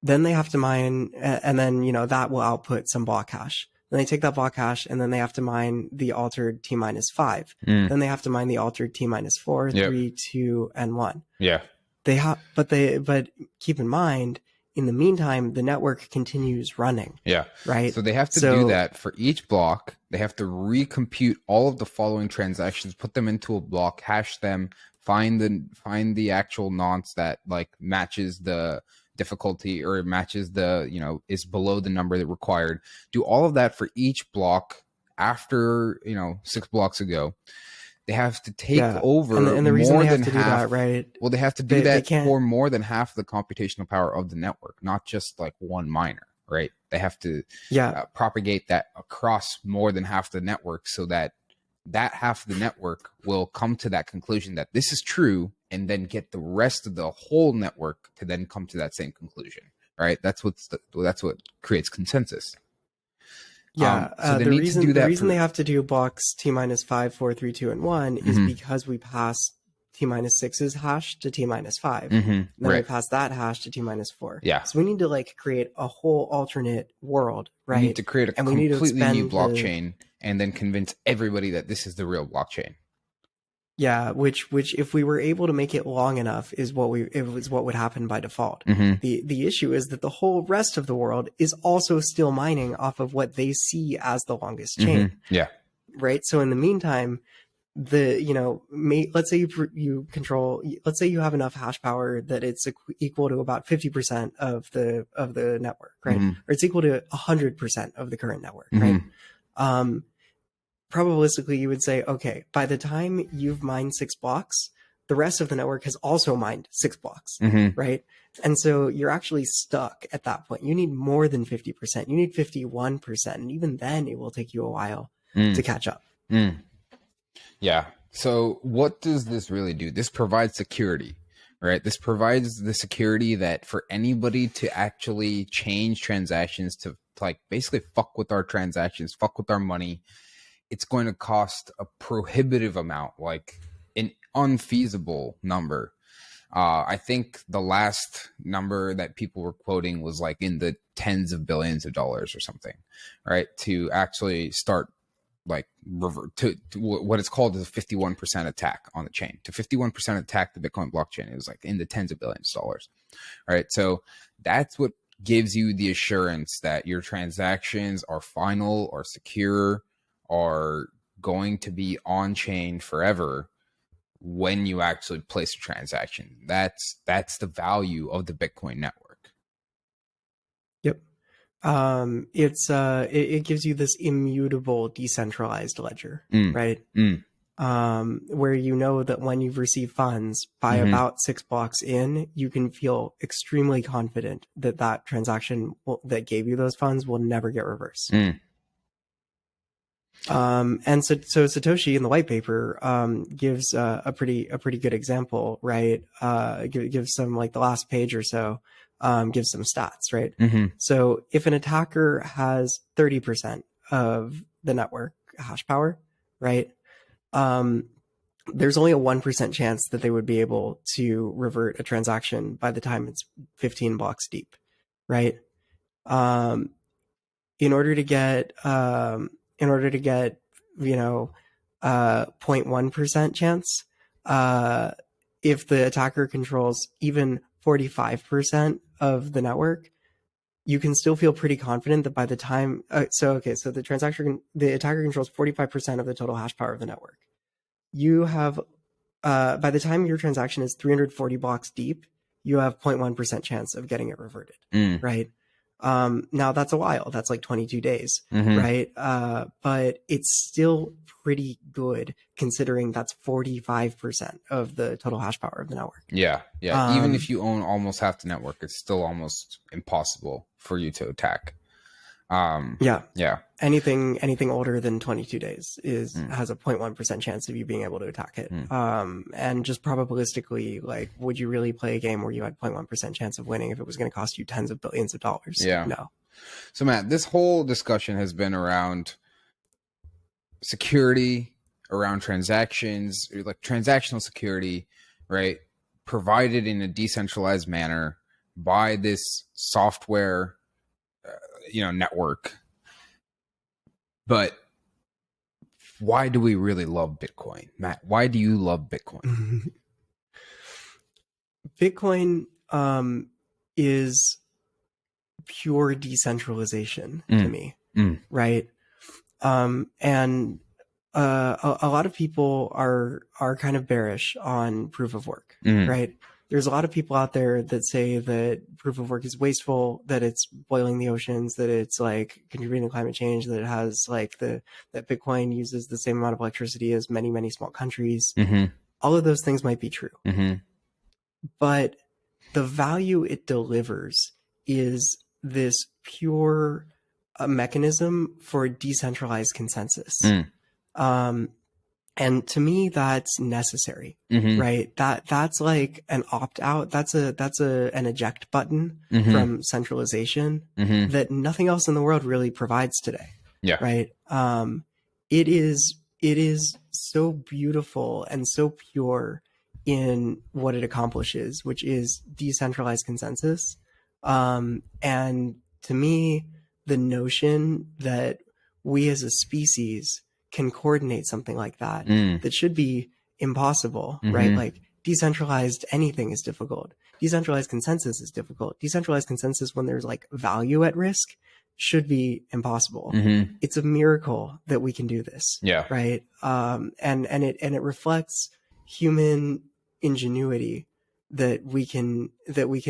Speaker 2: they have to mine, and then, you know, that will output some Blockhash. Then they take that Blockhash, and then they have to mine the altered T-5. Then they have to mine the altered T-4, 3, 2, and 1.
Speaker 1: Yeah.
Speaker 2: But keep in mind, in the meantime, the network continues running.
Speaker 1: Yeah.
Speaker 2: Right.
Speaker 1: So they have to do that for each block. They have to recompute all of the following transactions, put them into a block, hash them, find the actual nonce that like matches the difficulty, or matches the, you know, is below the number that required. Do all of that for each block after, you know, 6 blocks ago. They have to take over
Speaker 2: and the reason
Speaker 1: more
Speaker 2: they have
Speaker 1: than
Speaker 2: to
Speaker 1: half.
Speaker 2: Do that, right?
Speaker 1: Well, they have to do that for more than half the computational power of the network, not just like one miner, right? They have to propagate that across more than half the network, so that half of the network will come to that conclusion that this is true, and then get the rest of the whole network to then come to that same conclusion, right? That's what creates consensus.
Speaker 2: Yeah.
Speaker 1: So they need to do that.
Speaker 2: The reason they have to do blocks T-5, 4, 3, 2, and 1 is because we pass T-6's hash to T-5. Then we pass that hash to T-4.
Speaker 1: Yeah.
Speaker 2: So we need to like create a whole alternate world, right?
Speaker 1: We need to create a completely new blockchain and then convince everybody that this is the real blockchain.
Speaker 2: Yeah, which if we were able to make it long enough is what would happen by default. The issue is that the whole rest of the world is also still mining off of what they see as the longest chain.
Speaker 1: Yeah.
Speaker 2: Right. So in the meantime, let's say let's say you have enough hash power that it's equal to about 50% of the network, right? Or it's equal to 100% of the current network, right? probabilistically you would say, okay, by the time you've mined 6 blocks, the rest of the network has also mined 6 blocks, right? And so you're actually stuck at that point. You need more than 50%. You need 51%. And even then, it will take you a while to catch up.
Speaker 1: Yeah. So what does this really do? This provides security, right? This provides the security that for anybody to actually change transactions to like basically fuck with our transactions, fuck with our money, it's going to cost a prohibitive amount, like an unfeasible number. I think the last number that people were quoting was like in the tens of billions of dollars or something, right? To actually start like revert to what it's called is a 51% attack on the chain. To 51% attack the Bitcoin blockchain, it was like in the tens of billions of dollars, right? So that's what gives you the assurance that your transactions are final, are secure, are going to be on chain forever when you actually place a transaction. That's the value of the Bitcoin network.
Speaker 2: Yep. It gives you this immutable decentralized ledger, right? Where you know that when you've received funds by about 6 blocks in, you can feel extremely confident that that transaction that gave you those funds will never get reversed. And so Satoshi in the white paper gives a pretty good example, right? Gives some, like the last page or so, gives some stats, right? So if an attacker has 30% of the network hash power, right? There's only a 1% chance that they would be able to revert a transaction by the time it's 15 blocks deep, right? In order to get, you know, 0.1% chance, if the attacker controls even 45% of the network, you can still feel pretty confident that by the time, so the attacker controls 45% of the total hash power of the network. You have, by the time your transaction is 340 blocks deep, you have 0.1% chance of getting it reverted, right? Now that's a while. That's like 22 days, right? But it's still pretty good considering that's 45% of the total hash power of the network.
Speaker 1: Yeah. Even if you own almost half the network, it's still almost impossible for you to attack. Yeah.
Speaker 2: Anything older than 22 days has a 0.1% chance of you being able to attack it. And just probabilistically, like, would you really play a game where you had 0.1% chance of winning if it was going to cost you tens of billions of dollars?
Speaker 1: Yeah.
Speaker 2: No.
Speaker 1: So Matt, this whole discussion has been around security, around transactions, like transactional security, right? Provided in a decentralized manner by this software, network. But why do we really love Bitcoin? Matt, why do you love Bitcoin?
Speaker 2: Bitcoin is pure decentralization to me, right? And a lot of people are kind of bearish on proof of work, right? There's a lot of people out there that say that proof of work is wasteful, that it's boiling the oceans, that it's like contributing to climate change, that it has like that Bitcoin uses the same amount of electricity as many small countries. All of those things might be true, but the value it delivers is this pure mechanism for decentralized consensus. And to me, that's necessary, right? That's like an opt out. That's an eject button from centralization that nothing else in the world really provides today.
Speaker 1: Yeah.
Speaker 2: Right. It is so beautiful and so pure in what it accomplishes, which is decentralized consensus. And to me, the notion that we as a species can coordinate something like that, that should be impossible, right? Like decentralized anything is difficult. Decentralized consensus is difficult. Decentralized consensus when there's like value at risk should be impossible. It's a miracle that we can do this.
Speaker 1: Yeah.
Speaker 2: Right. And it reflects human ingenuity that we can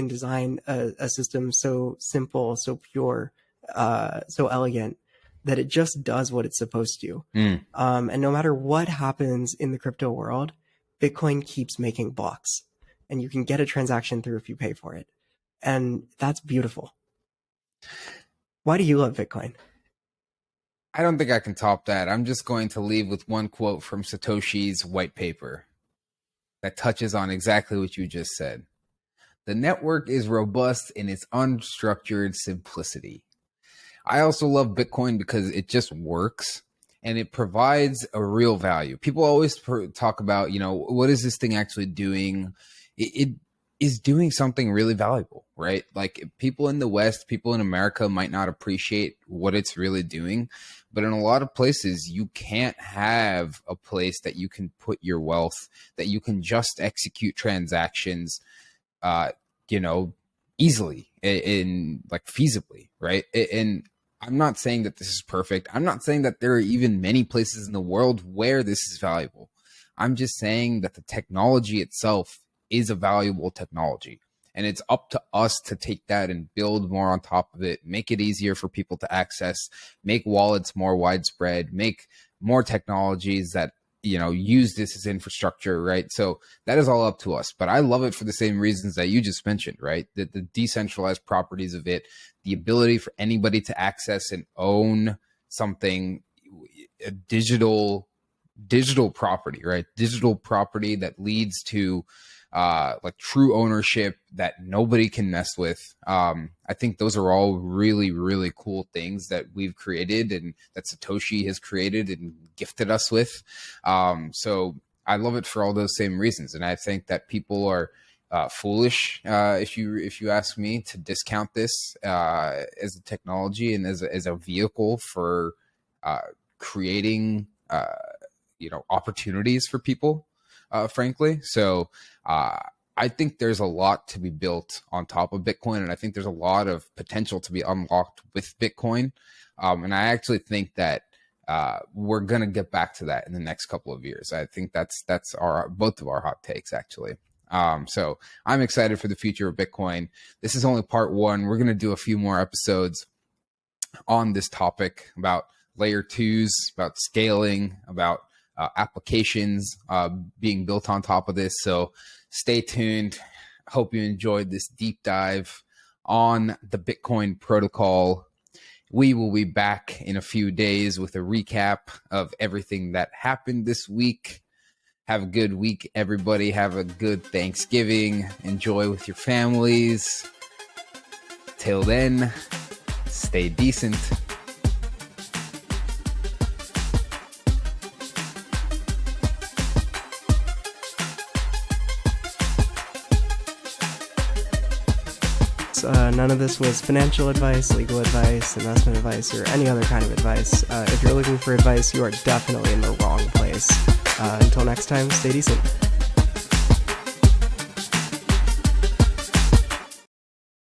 Speaker 2: design a system so simple, so pure, so elegant that it just does what it's supposed to.
Speaker 1: Mm.
Speaker 2: And no matter what happens in the crypto world, Bitcoin keeps making blocks, and you can get a transaction through if you pay for it. And that's beautiful. Why do you love Bitcoin?
Speaker 1: I don't think I can top that. I'm just going to leave with one quote from Satoshi's white paper that touches on exactly what you just said. The network is robust in its unstructured simplicity. I also love Bitcoin because it just works and it provides a real value. People always talk about, what is this thing actually doing? It is doing something really valuable, right? Like people in the West, people in America might not appreciate what it's really doing. But in a lot of places, you can't have a place that you can put your wealth, that you can just execute transactions, easily in like feasibly, right? And I'm not saying that this is perfect. I'm not saying that there are even many places in the world where this is valuable. I'm just saying that the technology itself is a valuable technology. And it's up to us to take that and build more on top of it, make it easier for people to access, make wallets more widespread, make more technologies that, use this as infrastructure, right? So that is all up to us. But I love it for the same reasons that you just mentioned, right? The decentralized properties of it, the ability for anybody to access and own something, a digital property, right? Digital property that leads to like true ownership that nobody can mess with. I think those are all really, really cool things that we've created and that Satoshi has created and gifted us with. So I love it for all those same reasons. And I think that people are foolish, if you ask me, to discount this as a technology and as a vehicle for creating opportunities for people. Frankly. So I think there's a lot to be built on top of Bitcoin, and I think there's a lot of potential to be unlocked with Bitcoin. And I actually think that we're going to get back to that in the next couple of years. I think that's both of our hot takes, actually. So I'm excited for the future of Bitcoin. This is only part one. We're going to do a few more episodes on this topic about layer twos, about scaling, about applications being built on top of this. So stay tuned. Hope you enjoyed this deep dive on the Bitcoin protocol. We will be back in a few days with a recap of everything that happened this week. Have a good week, everybody. Have a good Thanksgiving. Enjoy with your families. Till then, stay decent.
Speaker 2: None of this was financial advice, legal advice, investment advice, or any other kind of advice. If you're looking for advice, you are definitely in the wrong place. Until next time, stay decent.